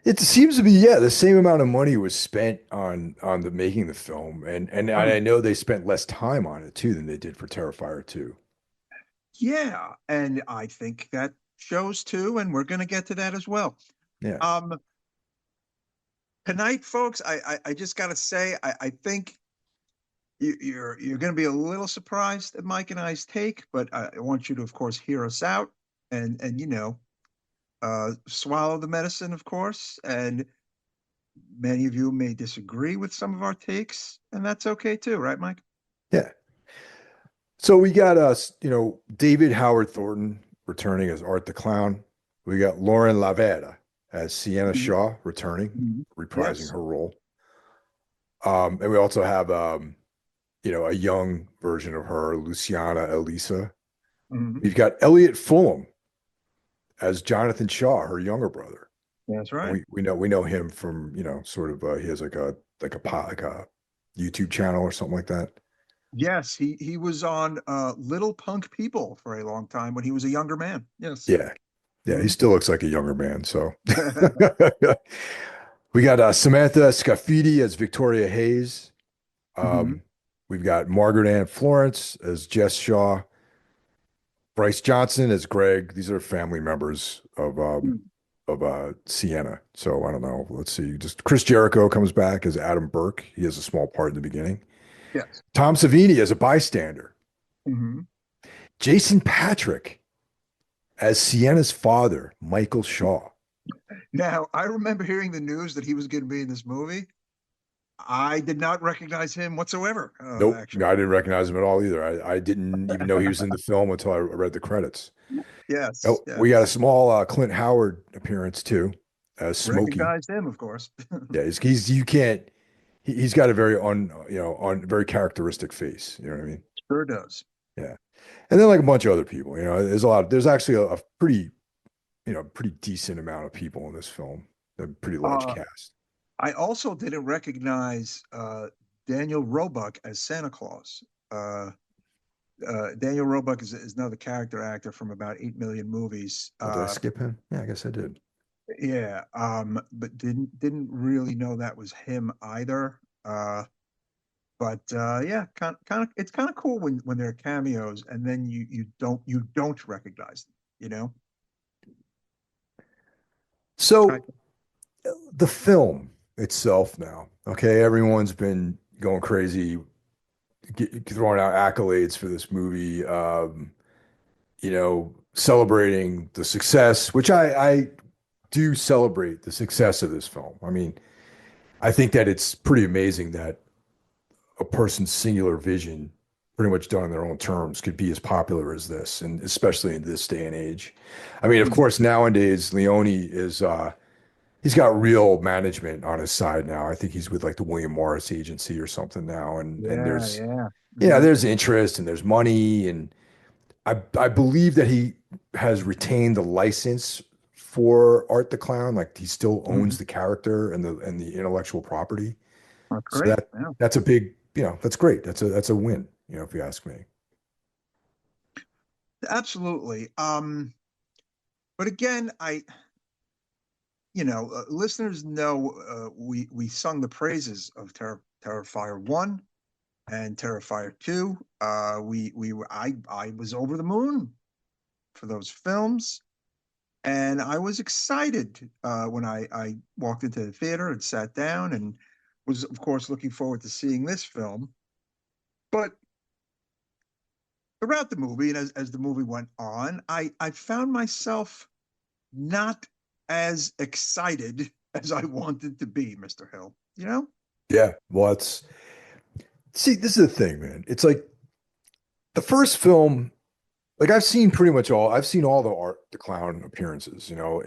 A: It seems to be, yeah, the same amount of money was spent on the making the film, and I
B: Hmm.
A: know they spent less time on it too than they did for Terrifier 2.
B: Yeah, and I think that shows too, and we're going to get to that as well.
A: Yeah.
B: Um, Tonight, folks, I just got to say, I think you're going to be a little surprised at Mike and I's take, but I want you to, of course, hear us out and swallow the medicine, of course. And many of you may disagree with some of our takes, and that's okay too, right, Mike?
A: Yeah. So we got us, David Howard Thornton returning as Art the Clown. We got Lauren Lavera as Sienna
B: Mhm.
A: Shaw returning,
B: Mhm.
A: reprising
B: Yes.
A: her role. And we also have, a young version of her, Luciana Elisa.
B: Hmm.
A: We've got Elliot Fulham as Jonathan Shaw, her younger brother.
B: That's
A: And
B: right.
A: we know him from, sort of he has like a YouTube channel or something like that.
B: Yes, he was on Little Punk People for a long time when he was a younger man. Yes.
A: Yeah. Yeah, he
B: Hmm.
A: still looks like a younger man. So we got Samantha Scafidi as Victoria Hayes.
B: Hmm.
A: Um, we've got Margaret Ann Florence as Jess Shaw, Bryce Johnson as Greg. These are family members of Sienna. So I don't know. Let's see. Just Chris Jericho comes back as Adam Burke. He has a small part in the beginning.
B: Yes.
A: Tom Savini as a bystander.
B: Hmm.
A: Jason Patrick as Sienna's father, Michael Shaw.
B: Now, I remember hearing the news that he was going to be in this movie. I did not recognize him whatsoever,
A: Nope, I
B: actually.
A: didn't recognize him at all either. I didn't even know he was in the film until I read the credits.
B: Yes,
A: Oh, we got a
B: yes.
A: small Clint Howard appearance too, as Smokey.
B: Recognized him, of course.
A: Yeah, he's you can't. He's got a very very characteristic face. You know what I mean?
B: Sure does.
A: Yeah, and then like a bunch of other people. There's a lot. There's actually a pretty pretty decent amount of people in this film. A pretty large
B: Uh,
A: cast.
B: I also didn't recognize Daniel Roebuck as Santa Claus. Uh, Daniel Roebuck is another character actor from about 8 million movies.
A: Oh, did I skip him? Yeah, I guess I did.
B: Yeah, but didn't really know that was him either. But yeah, kind of, it's kind of cool when there are cameos and then you don't recognize them. You know, I,
A: So the film itself now, okay, everyone's been going crazy, throwing out accolades for this movie, celebrating the success, which I do celebrate the success of this film. I mean, I think that it's pretty amazing that a person's singular vision, pretty much done on their own terms, could be as popular as this, and especially in this day and age. I mean, of
B: Mhm.
A: course, nowadays Leone is he's got real management on his side now. I think he's with like the William Morris agency or something now, and
B: Yeah,
A: there's
B: yeah. Hmm.
A: there's interest and there's money, and I believe that he has retained the license for Art the Clown, like he still
B: Hmm.
A: owns the character and the intellectual property.
B: That's
A: So
B: great. Yeah,
A: that's a big, that's great. That's a win, if you ask me.
B: absolutely. But again, listeners know we sung the praises of Terrifier 1 and Terrifier 2. I was over the moon for those films, and I was excited when I walked into the theater and sat down, and was of course looking forward to seeing this film. But throughout the movie, and as the movie went on, I found myself not as excited as I wanted to be, Mr. Hill. You know?
A: Yeah. Well, see, this is the thing, man. It's like the first film, like I've seen all the Art the Clown appearances, in
B: Oh,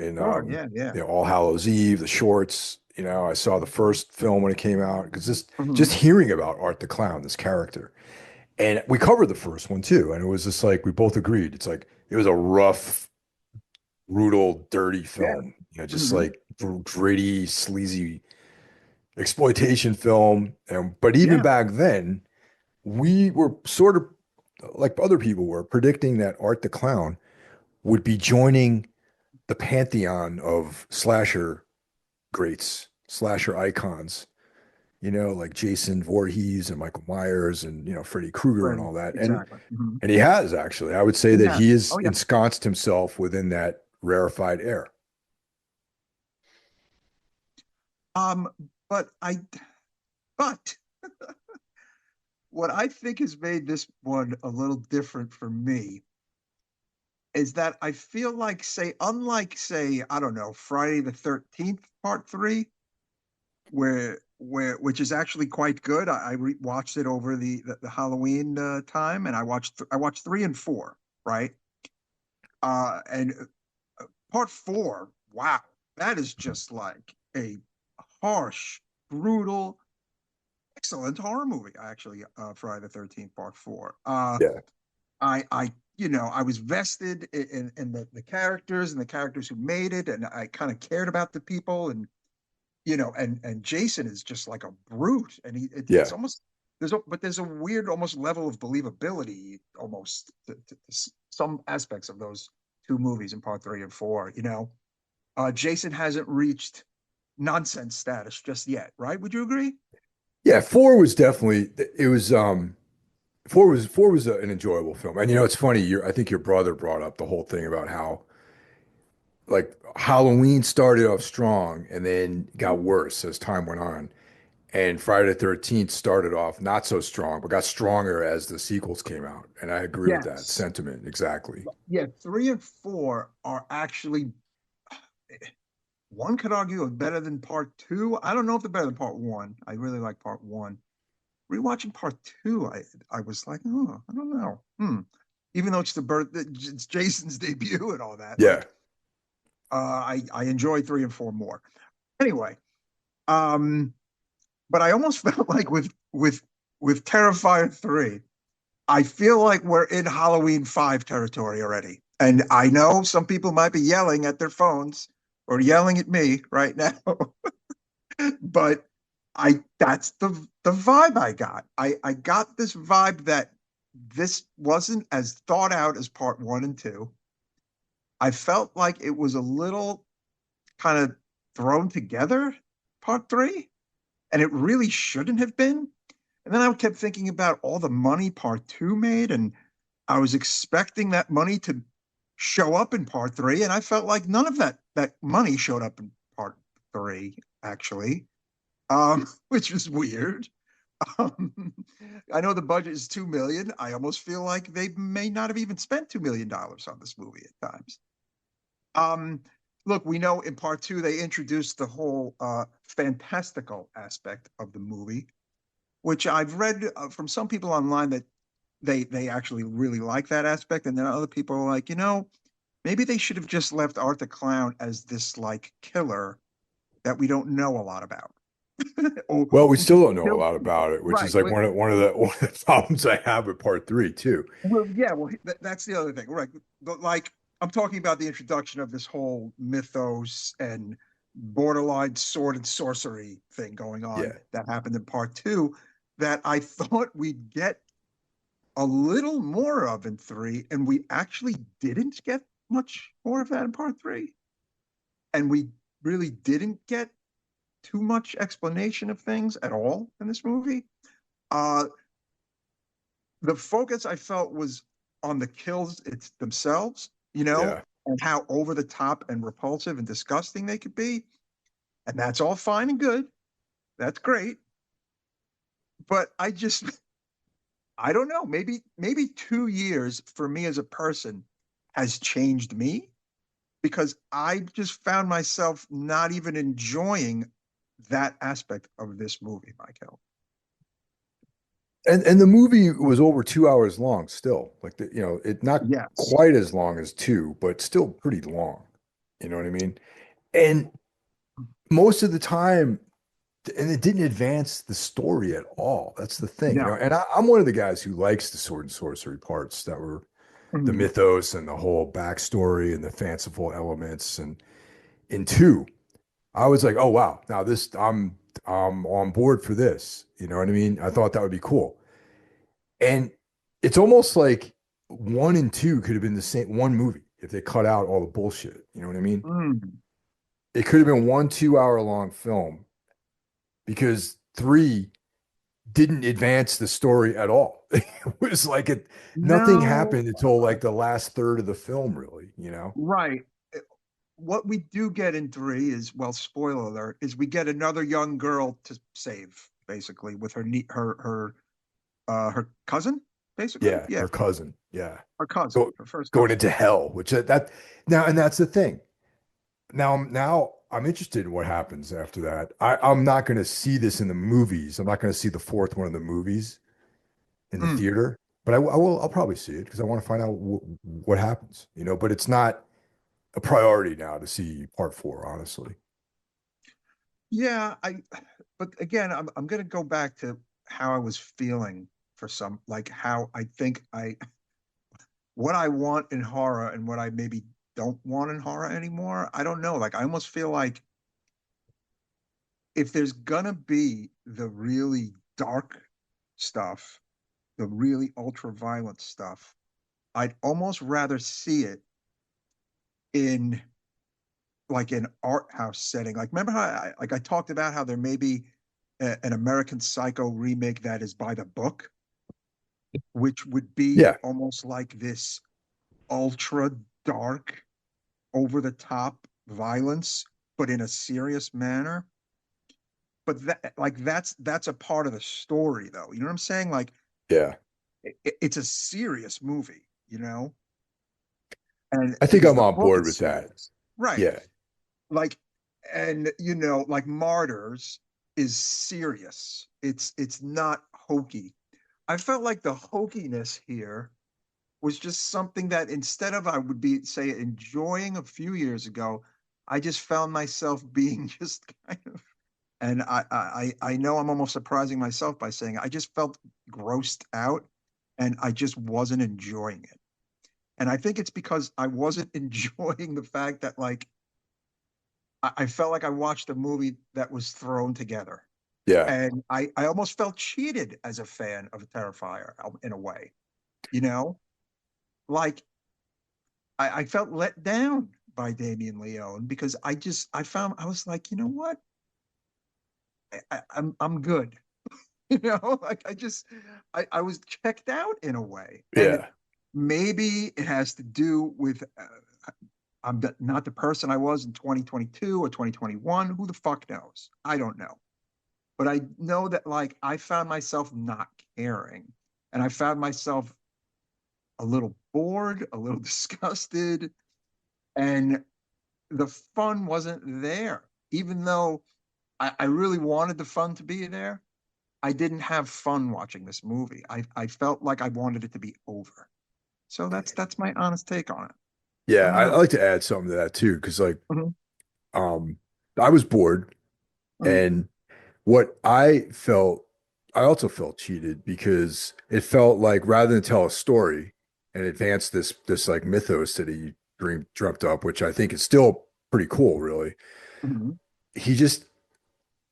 B: yeah, yeah.
A: All Hallows Eve, the shorts, I saw the first film when it came out because just
B: Hmm.
A: hearing about Art the Clown, this character. And we covered the first one too, and it was just like we both agreed. It's like it was a rough, brutal, dirty
B: Yeah.
A: film. Just
B: Hmm.
A: like gritty, sleazy exploitation film. And but even
B: Yeah.
A: back then, we were sort of like other people were predicting that Art the Clown would be joining the pantheon of slasher greats, slasher icons, like Jason Voorhees and Michael Myers and, Freddy Krueger and
B: Right.
A: all that. And
B: Exactly. Hmm.
A: and he has actually. I would say that
B: Yeah.
A: he has
B: Oh, yeah.
A: ensconced himself within that rarefied air.
B: Um, but but what I think has made this one a little different for me is that I feel like, unlike, I don't know, Friday the 13th Part 3, which is actually quite good. I watched it over the Halloween time, and I watched 3 and 4, right? And Part 4, wow, that is just like a harsh, brutal, excellent horror movie. Actually, Friday the 13th Part 4.
A: Yeah.
B: I was vested in the characters and the characters who made it, and I kind of cared about the people, and and Jason is just like a brute, and it's
A: Yeah.
B: almost there's a weird almost level of believability almost to some aspects of those two movies in Part 3 and 4. Jason hasn't reached nonsense status just yet, right? Would you agree?
A: Yeah. Four was definitely it was four was an enjoyable film. And it's funny, I think your brother brought up the whole thing about how like Halloween started off strong and then got worse as time went on. And Friday the 13th started off not so strong, but got stronger as the sequels came out. And I agree with that
B: Yes.
A: sentiment. Exactly.
B: Yeah, 3 and 4 are actually, one could argue, are better than part two. I don't know if they're better than part one. I really like part one. Rewatching part two, I was like, oh, I don't know. Even though it's Jason's debut and all that,
A: Yeah.
B: like, I enjoy 3 and 4 more. Anyway, um, but I almost felt like with Terrifier 3, I feel like we're in Halloween 5 territory already. And I know some people might be yelling at their phones or yelling at me right now, but I that's the vibe I got. I got this vibe that this wasn't as thought out as part one and two. I felt like it was a little kind of thrown together, part three, and it really shouldn't have been. And then I kept thinking about all the money part two made, and I was expecting that money to show up in part three, and I felt like none of that money showed up in part three, actually, which was weird. Um, I know the budget is 2 million. I almost feel like they may not have even spent $2 million on this movie at times. Um, Look, we know in part two they introduced the whole fantastical aspect of the movie, which I've read from some people online that they actually really like that aspect, and then other people are like, maybe they should have just left Art the Clown as this like killer that we don't know a lot about, or
A: Well, we
B: who just
A: still don't know a
B: kills
A: lot
B: people.
A: about it, which is
B: Right.
A: like one of the problems I have with part three too.
B: Well, yeah. Well, that's the other thing, right? But like, I'm talking about the introduction of this whole mythos and borderline sword and sorcery thing going on
A: Yeah.
B: that happened in part two, that I thought we'd get a little more of in three, and we actually didn't get much more of that in part three. And we really didn't get too much explanation of things at all in this movie. Uh, the focus I felt was on the kills it's themselves,
A: Yeah.
B: and how over the top and repulsive and disgusting they could be. And that's all fine and good. That's great. But I don't know. Maybe 2 years for me as a person has changed me, because I just found myself not even enjoying that aspect of this movie, Michael.
A: And the movie was over 2 hours long still. Like it not
B: Yes.
A: quite as long as two, but still pretty long. You know what I mean? And most of the time, and it didn't advance the story at all. That's the thing,
B: No.
A: And I'm one of the guys who likes the sword and sorcery parts that were the
B: Mhm.
A: mythos and the whole backstory and the fanciful elements. And in two, I was like, oh wow, now this I'm on board for this. You know what I mean? I thought that would be cool. And it's almost like one and two could have been the same one movie if they cut out all the bullshit. You know what I mean?
B: Mm.
A: It could have been one 2 hour long film because three didn't advance the story at all. It was like nothing
B: No,
A: happened until like the last third of the film, really.
B: right. What we do get in three is, well, spoiler alert, is we get another young girl to save, basically, with her cousin, basically.
A: Yeah,
B: Yeah,
A: her cousin. Yeah.
B: her cousin,
A: Go
B: her first
A: going
B: cousin.
A: into hell, which that now and that's the thing. Now I'm interested in what happens after that. I'm not going to see this in the movies. I'm not going to see the fourth one of the movies in the
B: Mm.
A: theater, but I'll probably see it because I want to find out what happens. But it's not a priority now to see part four, honestly.
B: Yeah, but again, I'm gonna go back to how I was feeling for some, like how I think what I want in horror and what I maybe don't want in horror anymore. I don't know. Like, I almost feel like if there's gonna be the really dark stuff, the really ultra violent stuff, I'd almost rather see it in like an art house setting. Like, remember how I talked about how there may be an American Psycho remake that is by the book, which would be
A: Yeah.
B: almost like this ultra dark, over the top violence, but in a serious manner. but that like that's a part of the story though. You know what I'm saying? Like
A: Yeah.
B: it's a serious movie, you know, and
A: I think
B: because
A: I'm
B: the
A: on
B: book
A: board
B: is
A: with that.
B: serious, right?
A: Yeah.
B: Like, and you know, like Martyrs is serious. It's not hokey. I felt like the hokiness here was just something that instead of I would be say enjoying a few years ago, I just found myself being just kind of, and I know I'm almost surprising myself by saying I just felt grossed out and I just wasn't enjoying it. And I think it's because I wasn't enjoying the fact that like I felt like I watched a movie that was thrown together.
A: Yeah.
B: And I almost felt cheated as a fan of Terrifier in a way, you know? Like I felt let down by Damien Leone because I found I was like, you know what? I'm good. You know, like I was checked out in a way. And
A: Yeah.
B: maybe it has to do with I'm not the person I was in 2022 or 2021. Who the fuck knows? I don't know. But I know that like I found myself not caring. And I found myself a little bored, a little disgusted, and the fun wasn't there. Even though I really wanted the fun to be there, I didn't have fun watching this movie. I felt like I wanted it to be over. So that's my honest take on it.
A: Yeah.
B: I don't
A: I
B: know.
A: like to add something to that too, because like
B: Mhm,
A: um I was bored
B: mhm,
A: and what I felt I also felt cheated because it felt like rather than tell a story and advance this like mythos that he dreamt up, which I think is still pretty cool, really.
B: mhm.
A: He just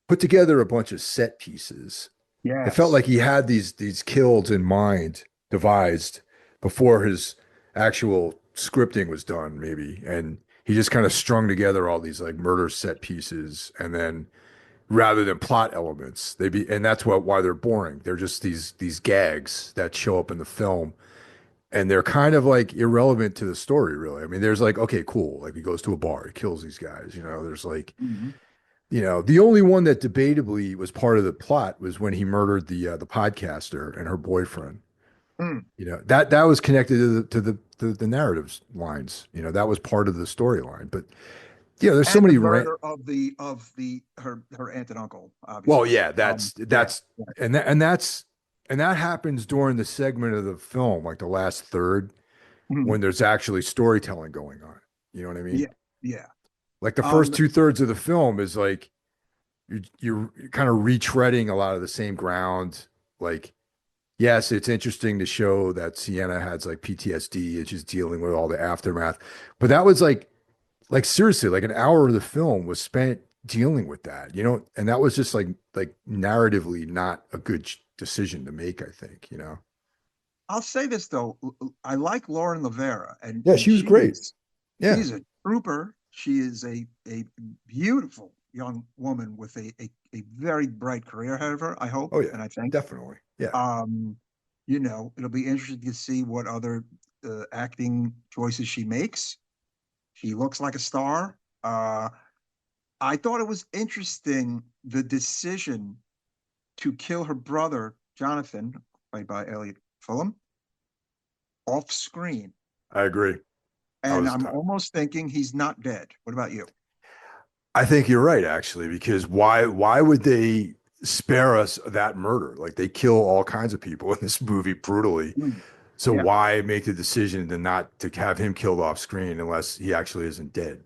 A: put together a bunch of set pieces. It felt
B: Yes.
A: like he had these kills in mind devised before his actual scripting was done, maybe. And he just kind of strung together all these like murder set pieces and then rather than plot elements, and that's why they're boring. They're just these gags that show up in the film and they're kind of like irrelevant to the story, really. I mean, there's like, okay, cool. Like he goes to a bar, he kills these guys, there's like
B: Mhm.
A: the only one that debatably was part of the plot was when he murdered the podcaster and her boyfriend.
B: Mm.
A: That was connected to the narratives lines. That was part of the storyline. But there's so
B: And the
A: many rant.
B: murder of the her aunt and uncle,
A: Well,
B: obviously.
A: yeah, that's
B: Yeah.
A: that's and that happens during the segment of the film, like the last third,
B: Mhm.
A: when there's actually storytelling going on. You know what I mean?
B: Yeah. Yeah.
A: Like the first
B: Um,
A: 2/3 of the film is like you're kind of retreading a lot of the same ground. Like, yes, it's interesting to show that Sienna has like PTSD and she's dealing with all the aftermath. But that was like seriously, like an hour of the film was spent dealing with that, and that was just like narratively not a good decision to make, I think.
B: I'll say this though, I like Lauren Lavera,
A: Yeah,
B: and
A: she was great. Yeah.
B: she's a trooper. She is a beautiful young woman with a very bright career ahead of her, I hope
A: Oh yeah,
B: and I think.
A: definitely. Yeah.
B: Um, it'll be interesting to see what other acting choices she makes. She looks like a star. I thought it was interesting the decision to kill her brother, Jonathan, played by Elliot Fulham, off screen.
A: I agree. I
B: And
A: was
B: I'm almost thinking he's not dead. What about you?
A: I think you're right, actually, because why would they spare us that murder? Like they kill all kinds of people in this movie brutally.
B: Mm,
A: So
B: yeah.
A: why make the decision to have him killed off screen unless he actually isn't dead?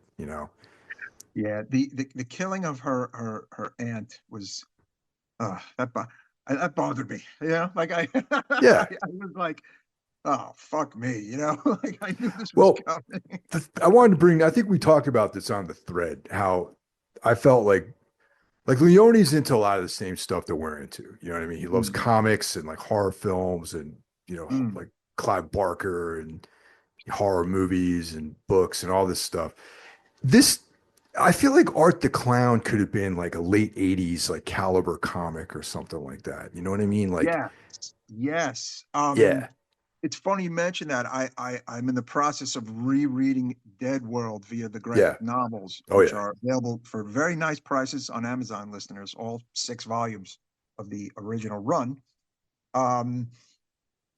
B: Yeah. The killing of her aunt was that bothered me. Like
A: Yeah.
B: I was like, oh fuck me, like I knew this was
A: Well,
B: coming.
A: I wanted to bring, I think we talked about this on the thread, how I felt like Leone's into a lot of the same stuff that we're into. You know what I mean? He loves
B: Mm,
A: comics and like horror films and,
B: mm.
A: like Clive Barker and horror movies and books and all this stuff. This, I feel like Art the Clown could have been like a late 80s, like caliber comic or something like that. You know what I mean? Like,
B: Yes. Yes.
A: yeah,
B: it's funny you mentioned that. I'm in the process of rereading Dead World via the
A: Yeah.
B: graphic novels,
A: Oh
B: which
A: yeah.
B: are available for very nice prices on Amazon, listeners, all 6 volumes of the original run. Um,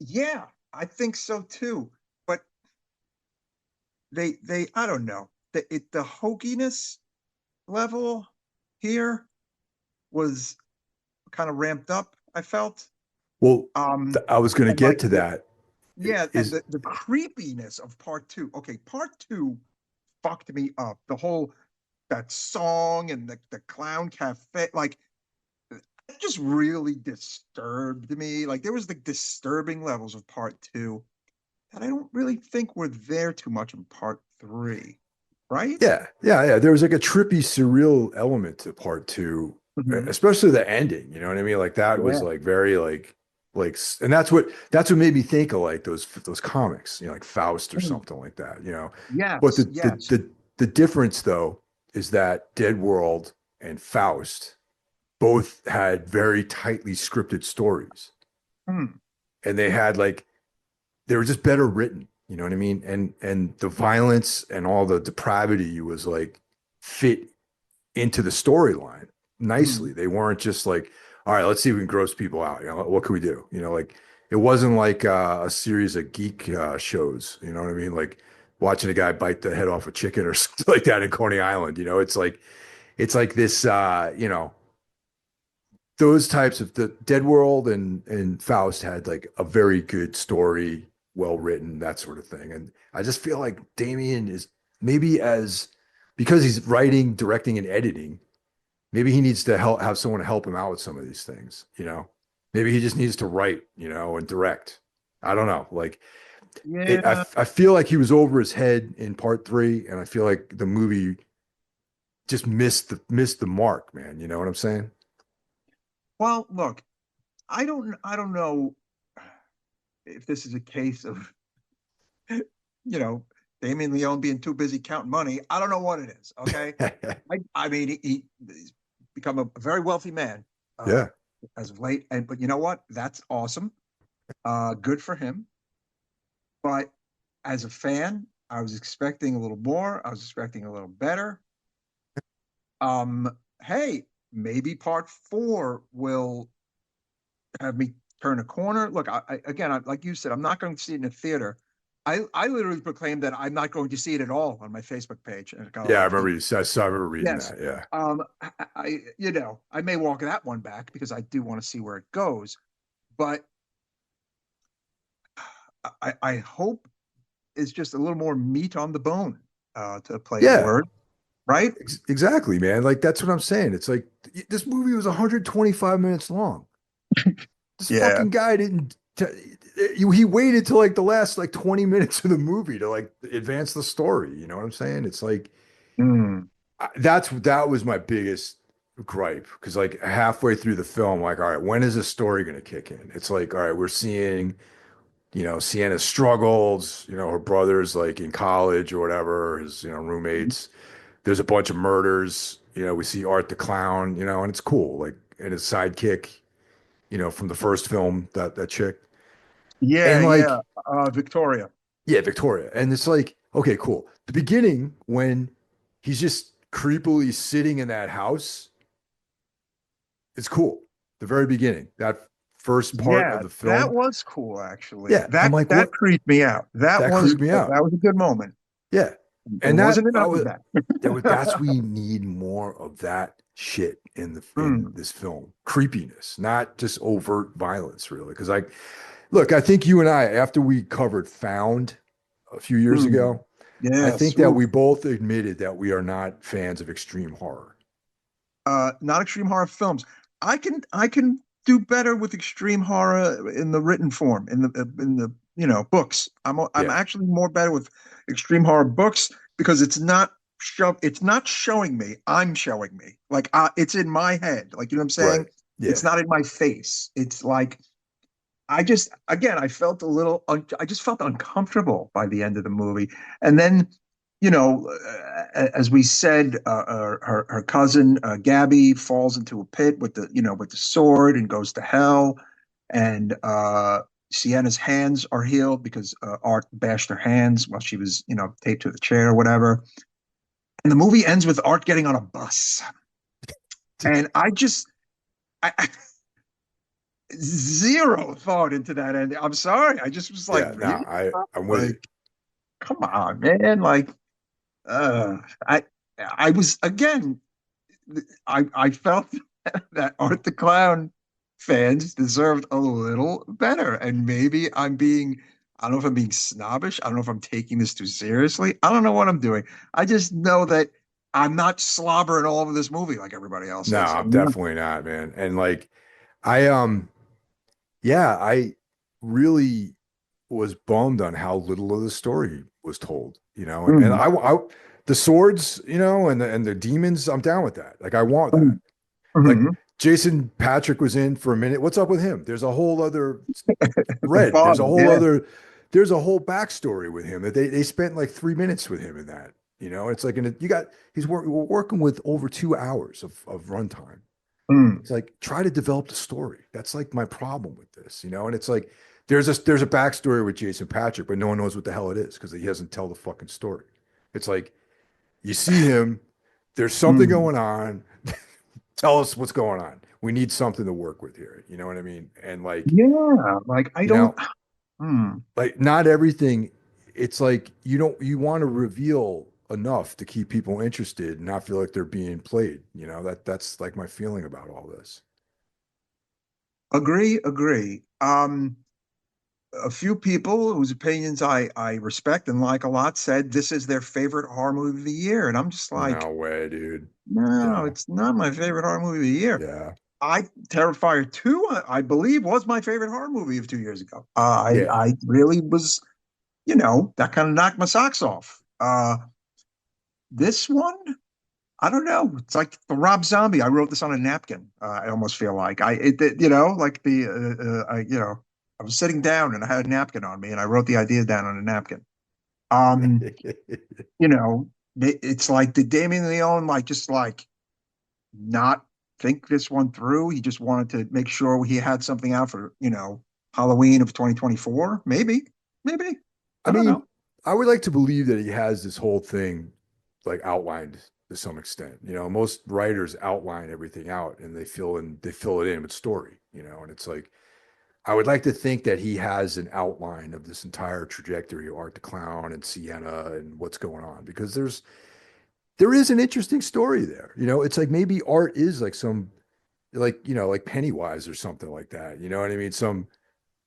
B: yeah, I think so too. But I don't know. The hokiness level here was kind of ramped up, I felt.
A: Well,
B: Um,
A: I was going to
B: and like
A: get to that.
B: yeah, and
A: Is
B: the creepiness of part two. Okay, part two fucked me up. The whole that song and the clown cafe, like it just really disturbed me. Like there was the disturbing levels of part two that I don't really think were there too much in part three, right?
A: Yeah, yeah, yeah. There was like a trippy, surreal element to part two,
B: Hmm.
A: especially the ending. You know what I mean? Like that was
B: Yeah.
A: like very and that's what made me think of like those comics, like Faust or
B: Mm.
A: something like that. But
B: Yes, yes.
A: the difference though is that Dead World and Faust both had very tightly scripted stories,
B: Hmm.
A: and they were just better written. You know what I mean? And the violence and all the depravity was like fit into the storyline nicely.
B: Hmm.
A: They weren't just like, all right, let's see if we can gross people out. What can we do? Like it wasn't like a series of geek shows. You know what I mean? Like watching a guy bite the head off a chicken or something like that in Coney Island. It's like this. Those types of the Dead World and Faust had like a very good story, well written, that sort of thing. And I just feel like Damien is maybe as because he's writing, directing, and editing, maybe he needs to have someone to help him out with some of these things. Maybe he just needs to write, and direct. I don't know. Like
B: Yeah.
A: I feel like he was over his head in part three, and I feel like the movie just missed the mark, man. You know what I'm saying?
B: Well, look, I don't know if this is a case of you know, Damien Leone being too busy counting money. I don't know what it is. Okay. I mean, he's become a very wealthy man uh,
A: Yeah.
B: as of late. But you know what? That's awesome. Good for him. But as a fan, I was expecting a little more. I was expecting a little better. Hey, maybe part four will have me turn a corner. Look, again, like you said, I'm not going to see it in a theater. I literally proclaimed that I'm not going to see it at all on my Facebook page, and it got a
A: Yeah, I
B: lot of
A: remember
B: heat.
A: I remember reading
B: Yes.
A: that. Yeah.
B: I may walk that one back because I do want to see where it goes, but I hope it's just a little more meat on the bone, to play a
A: Yeah,
B: word, right?
A: exactly, man. Like that's what I'm saying. It's like this movie was 125 minutes long. This
B: Yeah.
A: fucking guy didn't he waited till like the last like 20 minutes of the movie to like advance the story. You know what I'm saying? It's like
B: Mm.
A: that was my biggest gripe because like halfway through the film, like, all right, when is the story gonna kick in? It's like, all right, we're seeing Sienna's struggles, her brother's like in college or whatever, his, roommates. There's a bunch of murders. We see Art the Clown, and it's cool. Like, and his sidekick, from the first film, that chick.
B: Yeah,
A: And
B: yeah.
A: like,
B: Victoria.
A: yeah, Victoria. And it's like, okay, cool. The beginning when he's just creepily sitting in that house, it's cool. The very beginning, that first part of
B: Yeah,
A: the
B: that
A: film.
B: was cool actually.
A: Yeah. I'm
B: That
A: like,
B: that
A: what?
B: creeped me out.
A: That creeped me out.
B: That was a good moment.
A: Yeah.
B: There
A: And
B: wasn't enough of that.
A: that's we need more of that shit in
B: Mm,
A: this film. Creepiness, not just overt violence, really. Because I think you and I, after we covered Found a few years
B: mm.
A: ago, I
B: Yes.
A: think that
B: Oof.
A: we both admitted that we are not fans of extreme horror.
B: Not extreme horror films. I can do better with extreme horror in the written form, in the books. I'm
A: Yeah.
B: actually more better with extreme horror books because it's not showing me. I'm showing me. Like it's in my head. Like you know what I'm
A: Right.
B: saying?
A: Yeah.
B: It's not in my face. It's like I just felt uncomfortable by the end of the movie. And then, as we said, her cousin, Gabby, falls into a pit with the sword and goes to hell. And Sienna's hands are healed because Art bashed her hands while she was, taped to the chair or whatever. And the movie ends with Art getting on a bus. And I zero thought into that ending. I'm sorry. I just was like,
A: Yeah, no,
B: really?
A: I'm with you.
B: Like, come on, man. Like, uh, I, I was again, I felt that Art the Clown fans deserved a little better. And maybe I don't know if I'm being snobbish. I don't know if I'm taking this too seriously. I don't know what I'm doing. I just know that I'm not slobbering all over this movie like everybody else
A: No,
B: is.
A: I'm
B: And
A: definitely not, man. And like I yeah, I really was bummed on how little of the story was told, and
B: mm,
A: the swords, and the demons, I'm down with that. Like I want that.
B: mm,
A: Like
B: mhm.
A: Jason Patrick was in for a minute. What's up with him? There's a whole other thread.
B: Bond, yeah.
A: There's a whole backstory with him that they spent like 3 minutes with him in that. It's like we're working with over 2 hours of runtime.
B: Mm.
A: It's like try to develop the story. That's like my problem with this, and it's like there's a backstory with Jason Patrick, but no one knows what the hell it is because he doesn't tell the fucking story. It's like you see him, there's something
B: Mm.
A: going on. Tell us what's going on. We need something to work with here. You know what I mean? And
B: Yeah, like I
A: you
B: don't.
A: know,
B: Hmm.
A: not everything. It's like you want to reveal enough to keep people interested and not feel like they're being played. That's like my feeling about all this.
B: Agree, agree. A few people whose opinions I respect and like a lot said this is their favorite horror movie of the year, and I'm just like,
A: No way, dude.
B: no,
A: Yeah.
B: it's not my favorite horror movie of the year.
A: Yeah.
B: I Terrifier 2, I believe, was my favorite horror movie of 2 years ago.
A: Yeah.
B: I really was, that kind of knocked my socks off. This one, I don't know. It's like the Rob Zombie. I wrote this on a napkin. I almost feel like like I was sitting down and I had a napkin on me and I wrote the idea down on a napkin. Um, you know, it's like did Damien Leone like just like not think this one through? He just wanted to make sure he had something out for, Halloween of 2024. Maybe.
A: I
B: I don't
A: mean,
B: know.
A: I would like to believe that he has this whole thing like outlined to some extent. Most writers outline everything out and they fill it in with story, and it's like I would like to think that he has an outline of this entire trajectory of Art the Clown and Sienna and what's going on because there is an interesting story there. It's like maybe Art is like some like Pennywise or something like that. You know what I mean? Some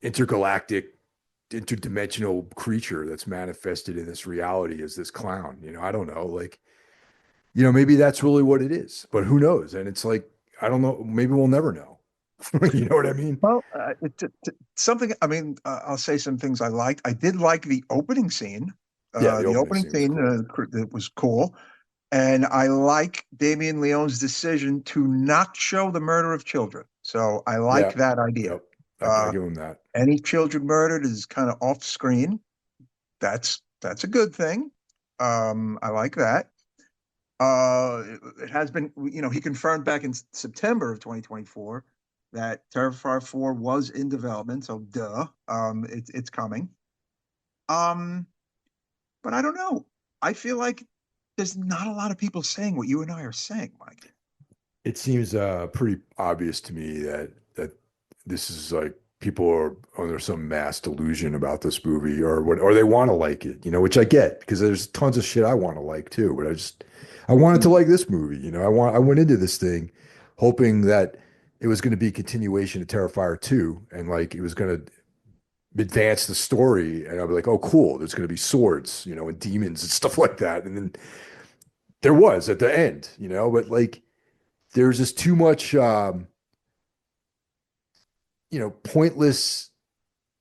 A: intergalactic interdimensional creature that's manifested in this reality as this clown. I don't know. Like, maybe that's really what it is, but who knows? And it's like, I don't know. Maybe we'll never know. You know what I mean?
B: Well, something. I mean, I'll say some things I liked. I did like the opening scene.
A: Yeah, the
B: The
A: opening
B: opening
A: scene was
B: scene
A: cool.
B: it was cool, and I like Damien Leone's decision to not show the murder of children. So I like
A: Yeah.
B: that idea.
A: Yep. I
B: Uh,
A: give him that.
B: any children murdered is kind of off screen. That's a good thing. I like that. It has been, he confirmed back in September of 2024 that Terrifier 4 was in development. So, duh, it's coming. Um, but I don't know. I feel like there's not a lot of people saying what you and I are saying, Mike.
A: It seems pretty obvious to me that this is like people are under some mass delusion about this movie or they want to like it, which I get because there's tons of shit I want to like too, but I wanted to like this movie, I went into this thing hoping that it was going to be a continuation of Terrifier 2 and like it was going to advance the story and I'd be like, oh cool, there's going to be swords, and demons and stuff like that. And then there was at the end, but like there's just too much pointless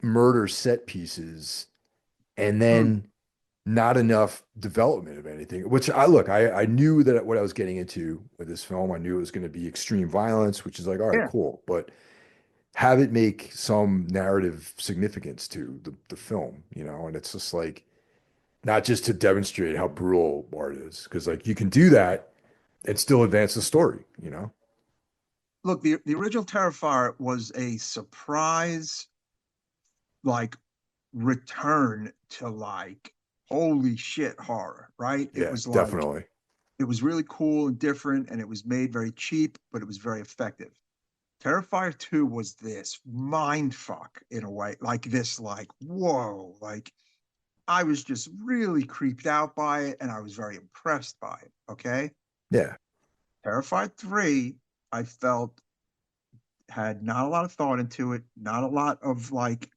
A: murder set pieces and
B: Hmm.
A: then not enough development of anything, which I knew that what I was getting into with this film. I knew it was going to be extreme violence, which is like, all right,
B: Yeah.
A: cool. But have it make some narrative significance to the film, and it's just like not just to demonstrate how brutal art is, because like you can do that and still advance the story.
B: Look, the original Terrifier was a surprise like return to like holy shit horror, right? It
A: Yeah,
B: was like
A: definitely.
B: it was really cool and different, and it was made very cheap, but it was very effective. Terrifier 2 was this mind fuck in a way, like this, like, whoa, like I was just really creeped out by it and I was very impressed by it. Okay.
A: Yeah.
B: Terrifier 3, I felt had not a lot of thought into it, not a lot of like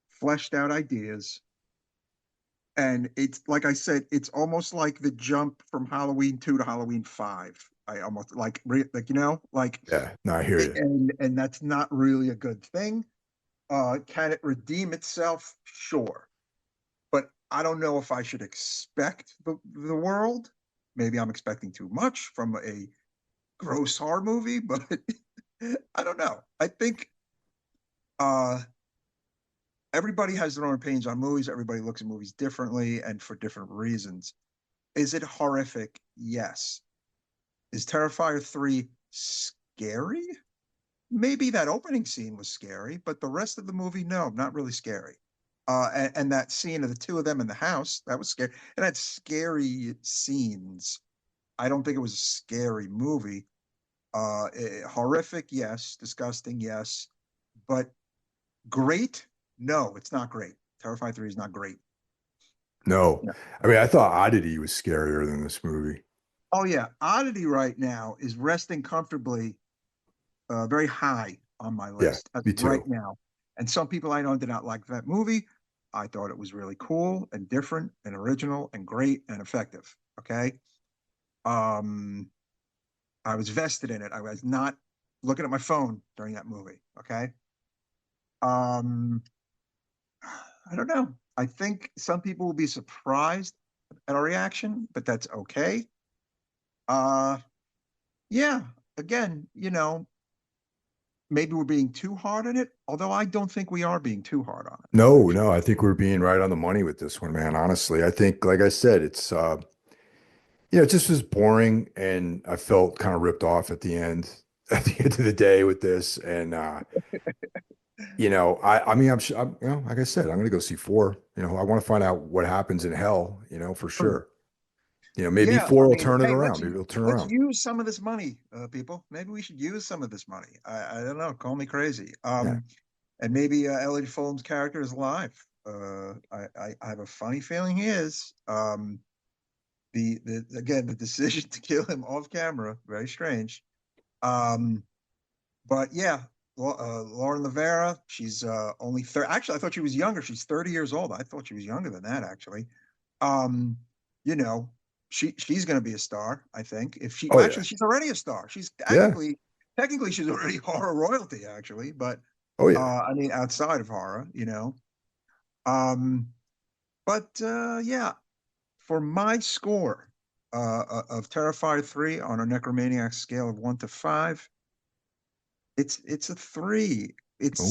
B: fleshed out ideas. And it's like I said, it's almost like the jump from Halloween 2 to Halloween 5. I almost like like
A: Yeah. No, I hear you.
B: and that's not really a good thing. Can it redeem itself? Sure. But I don't know if I should expect the world. Maybe I'm expecting too much from a gross horror movie, but I don't know. I think uh, everybody has their own opinions on movies. Everybody looks at movies differently and for different reasons. Is it horrific? Yes. Is Terrifier 3 scary? Maybe that opening scene was scary, but the rest of the movie, no, not really scary. And that scene of the two of them in the house, that was scary. It had scary scenes. I don't think it was a scary movie. Horrific, yes. Disgusting, yes. But great? No, it's not great. Terrifier 3 is not great.
A: No.
B: Yeah.
A: I mean, I thought Oddity was scarier than this movie.
B: Oh, yeah. Oddity right now is resting comfortably very high on my
A: Yeah,
B: list as
A: me
B: of right
A: too.
B: now. And some people I know did not like that movie. I thought it was really cool and different and original and great and effective. Okay. Um, I was vested in it. I was not looking at my phone during that movie. Okay. Um, I don't know. I think some people will be surprised at our reaction, but that's okay. Uh, yeah. Again, maybe we're being too hard on it, although I don't think we are being too hard on it,
A: No,
B: actually.
A: no, I think we're being right on the money with this one, man. Honestly, I think, like I said, it just was boring, and I felt kind of ripped off at the end, at the end of the day with this. And I mean, like I said, I'm gonna go see four. I want to find out what happens in hell, for sure. Maybe
B: Yeah,
A: four
B: I
A: will
B: mean,
A: turn it
B: hey,
A: around. Maybe it'll turn
B: let's
A: around.
B: use some of this money, people. Maybe we should use some of this money. I don't know. Call me crazy.
A: Yeah.
B: And maybe Elliot Fulham's character is alive. I have a funny feeling he is. The again the decision to kill him off camera, very strange. Um, but yeah, Lauren Lavera, she's only 30. Actually, I thought she was younger. She's 30 years old. I thought she was younger than that, actually. Um, you know, she's going to be a star, I think. If she
A: Oh yeah.
B: actually, she's already a star. She's
A: Yeah.
B: technically she's already horror royalty, actually. But
A: Oh yeah.
B: I mean, outside of horror, Um, but yeah, for my score of Terrifier 3 on a Necromaniac scale of 1 to 5, it's a 3. It's
A: Oh,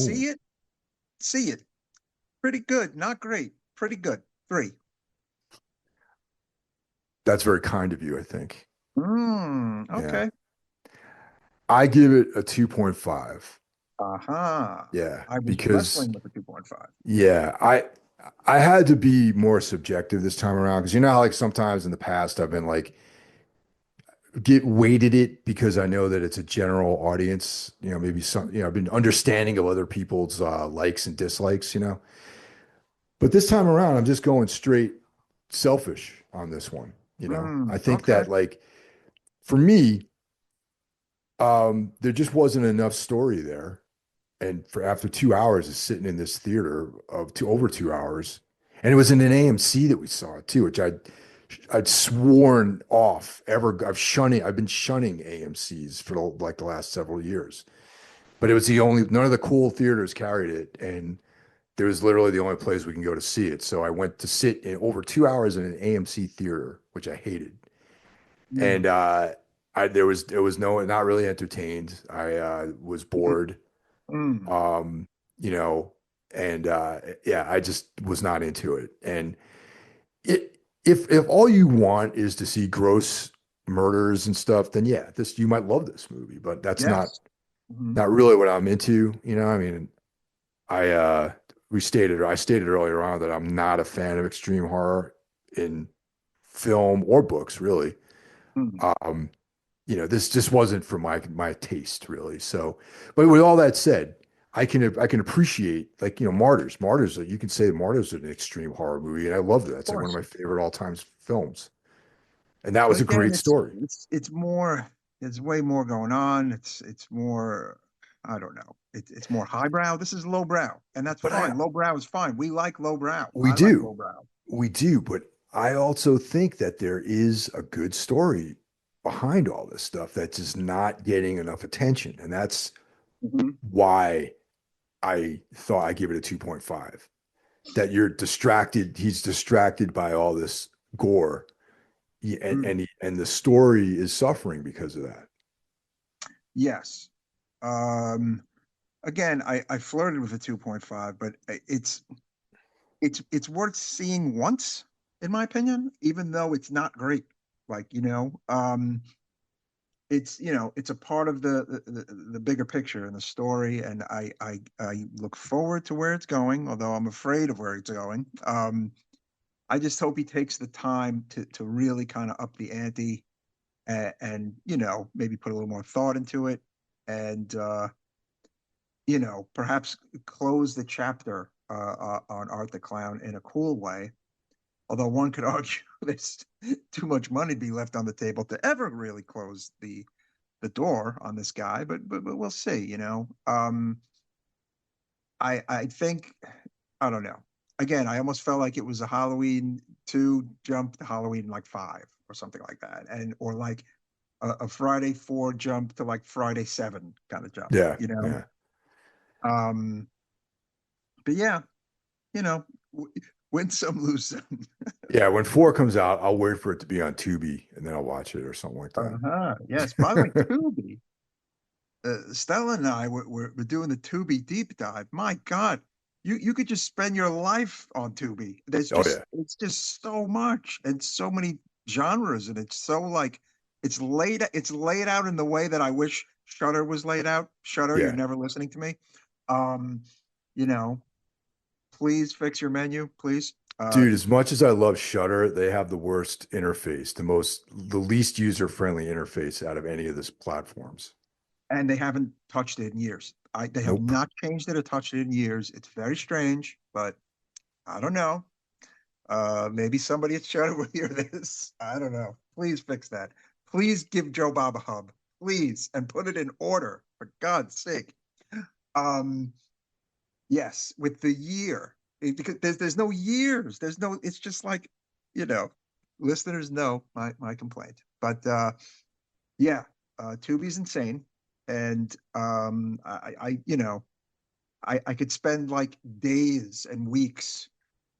B: see it, pretty good, not great, pretty good, 3.
A: that's very kind of you, I think. Yeah.
B: Okay.
A: I give it a 2.5.
B: Aha.
A: Yeah,
B: I was
A: because
B: wrestling with the 2.5.
A: yeah, I had to be more subjective this time around because how like sometimes in the past I've been like get weighted it because I know that it's a general audience, maybe I've been understanding of other people's likes and dislikes. But this time around I'm just going straight selfish on this one. I think
B: Okay.
A: that like for me, there just wasn't enough story there. And for after 2 hours of sitting in this theater of over 2 hours, and it was in an AMC that we saw it too, which I'd sworn off ever. I've been shunning AMC's for like the last several years. But it was none of the cool theaters carried it, and there was literally the only place we can go to see it. So I went to sit in over 2 hours in an AMC theater, which I hated, and
B: Mm.
A: there was no not really entertained. I was bored.
B: Mm.
A: um, you know, and yeah, I just was not into it. And if all you want is to see gross murders and stuff, then yeah, this you might love this movie, but that's not
B: Yes. Mhm.
A: not really what I'm into. I mean, I I stated earlier on that I'm not a fan of extreme horror in film or books, really.
B: Mm.
A: Um, this just wasn't for my taste, really. So, but with all that said, I can appreciate, like, Martyrs. Martyrs, you can say Martyrs is an extreme horror movie, and I loved it.
B: Of
A: That's like one of
B: course.
A: my favorite all time films, and that
B: But
A: was a
B: again,
A: great story.
B: it's more, there's way more going on. It's more, I don't know. It's more highbrow. This is lowbrow, and that's
A: But I
B: fine. Lowbrow is fine. We like lowbrow.
A: we
B: I like
A: do,
B: lowbrow.
A: we do, but I also think that there is a good story behind all this stuff that's just not getting enough attention, and that's
B: Mhm.
A: why I thought I give it a 2.5. That you're distracted, he's distracted by all this gore,
B: Mm.
A: and the story is suffering because of that.
B: Yes. Um, Again, I flirted with a 2.5, but it's worth seeing once, in my opinion, even though it's not great. Like, it's a part of the bigger picture and the story, and I look forward to where it's going, although I'm afraid of where it's going. I just hope he takes the time to really kind of up the ante, and maybe put a little more thought into it, and perhaps close the chapter on Art the Clown in a cool way. Although one could argue there's too much money to be left on the table to ever really close the door on this guy, but we'll see. I think, I don't know. Again, I almost felt like it was a Halloween 2 jump to Halloween like 5 or something like that, and or like a Friday 4 jump to like Friday 7 kind of jump.
A: Yeah,
B: You know,
A: yeah,
B: um, but yeah, you know, win some, lose some.
A: yeah. When 4 comes out, I'll wait for it to be on Tubi, and then I'll watch it or something like
B: Uh-huh. Yes. By the way,
A: that.
B: Tubi. Stella and I were doing the Tubi deep dive. My God, you could just spend your life on Tubi.
A: Oh yeah,
B: It's just so much and so many genres, and it's so like it's laid out in the way that I wish Shutter was laid out. Shutter, you're
A: yeah.
B: never listening to me. Um, you know, please fix your menu, please.
A: Dude, as much as I love Shutter, they have the worst interface, the least user-friendly interface out of any of this platforms.
B: And they haven't touched it in years. They have
A: Nope.
B: not changed it or touched it in years. It's very strange, but I don't know. Maybe somebody at Shutter will hear this. I don't know. Please fix that. Please give Joe Bob a hub, please, and put it in order for God's sake. Um, yes, with the year, because there's no years. There's no. It's just like, you know, listeners know my complaint. But yeah, Tubi's insane, and I could spend like days and weeks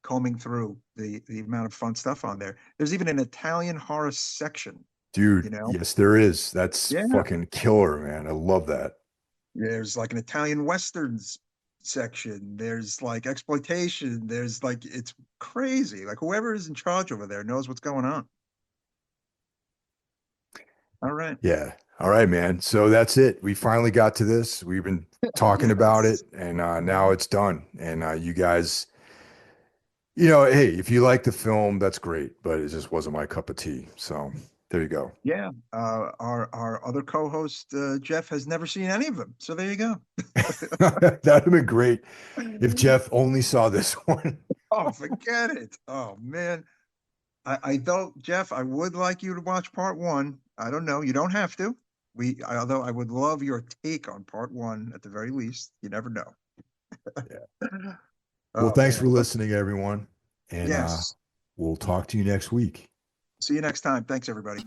B: combing through the amount of fun stuff on there. There's even an Italian horror section, you
A: Dude,
B: know?
A: yes, there is. That's
B: Yeah.
A: fucking killer, man. I love that.
B: There's like an Italian westerns section. There's like exploitation. There's like it's crazy. Like whoever is in charge over there knows what's going on. All right.
A: Yeah. All right, man. So that's it. We finally got to this. We've been talking about it,
B: Yes.
A: and now it's done. And you guys, hey, if you like the film, that's great, but it just wasn't my cup of tea. So there you go.
B: Yeah. Our other co-host Jeff has never seen any of them. So there you go.
A: That would have been great if Jeff only saw this one.
B: Oh, forget it. Oh man. I though, Jeff, I would like you to watch part one. I don't know. You don't have to. Although I would love your take on part one at the very least. You never know.
A: Yeah. Well,
B: Oh
A: thanks for
B: man. But
A: listening, everyone, and
B: yes.
A: we'll talk to you next week.
B: See you next time. Thanks, everybody.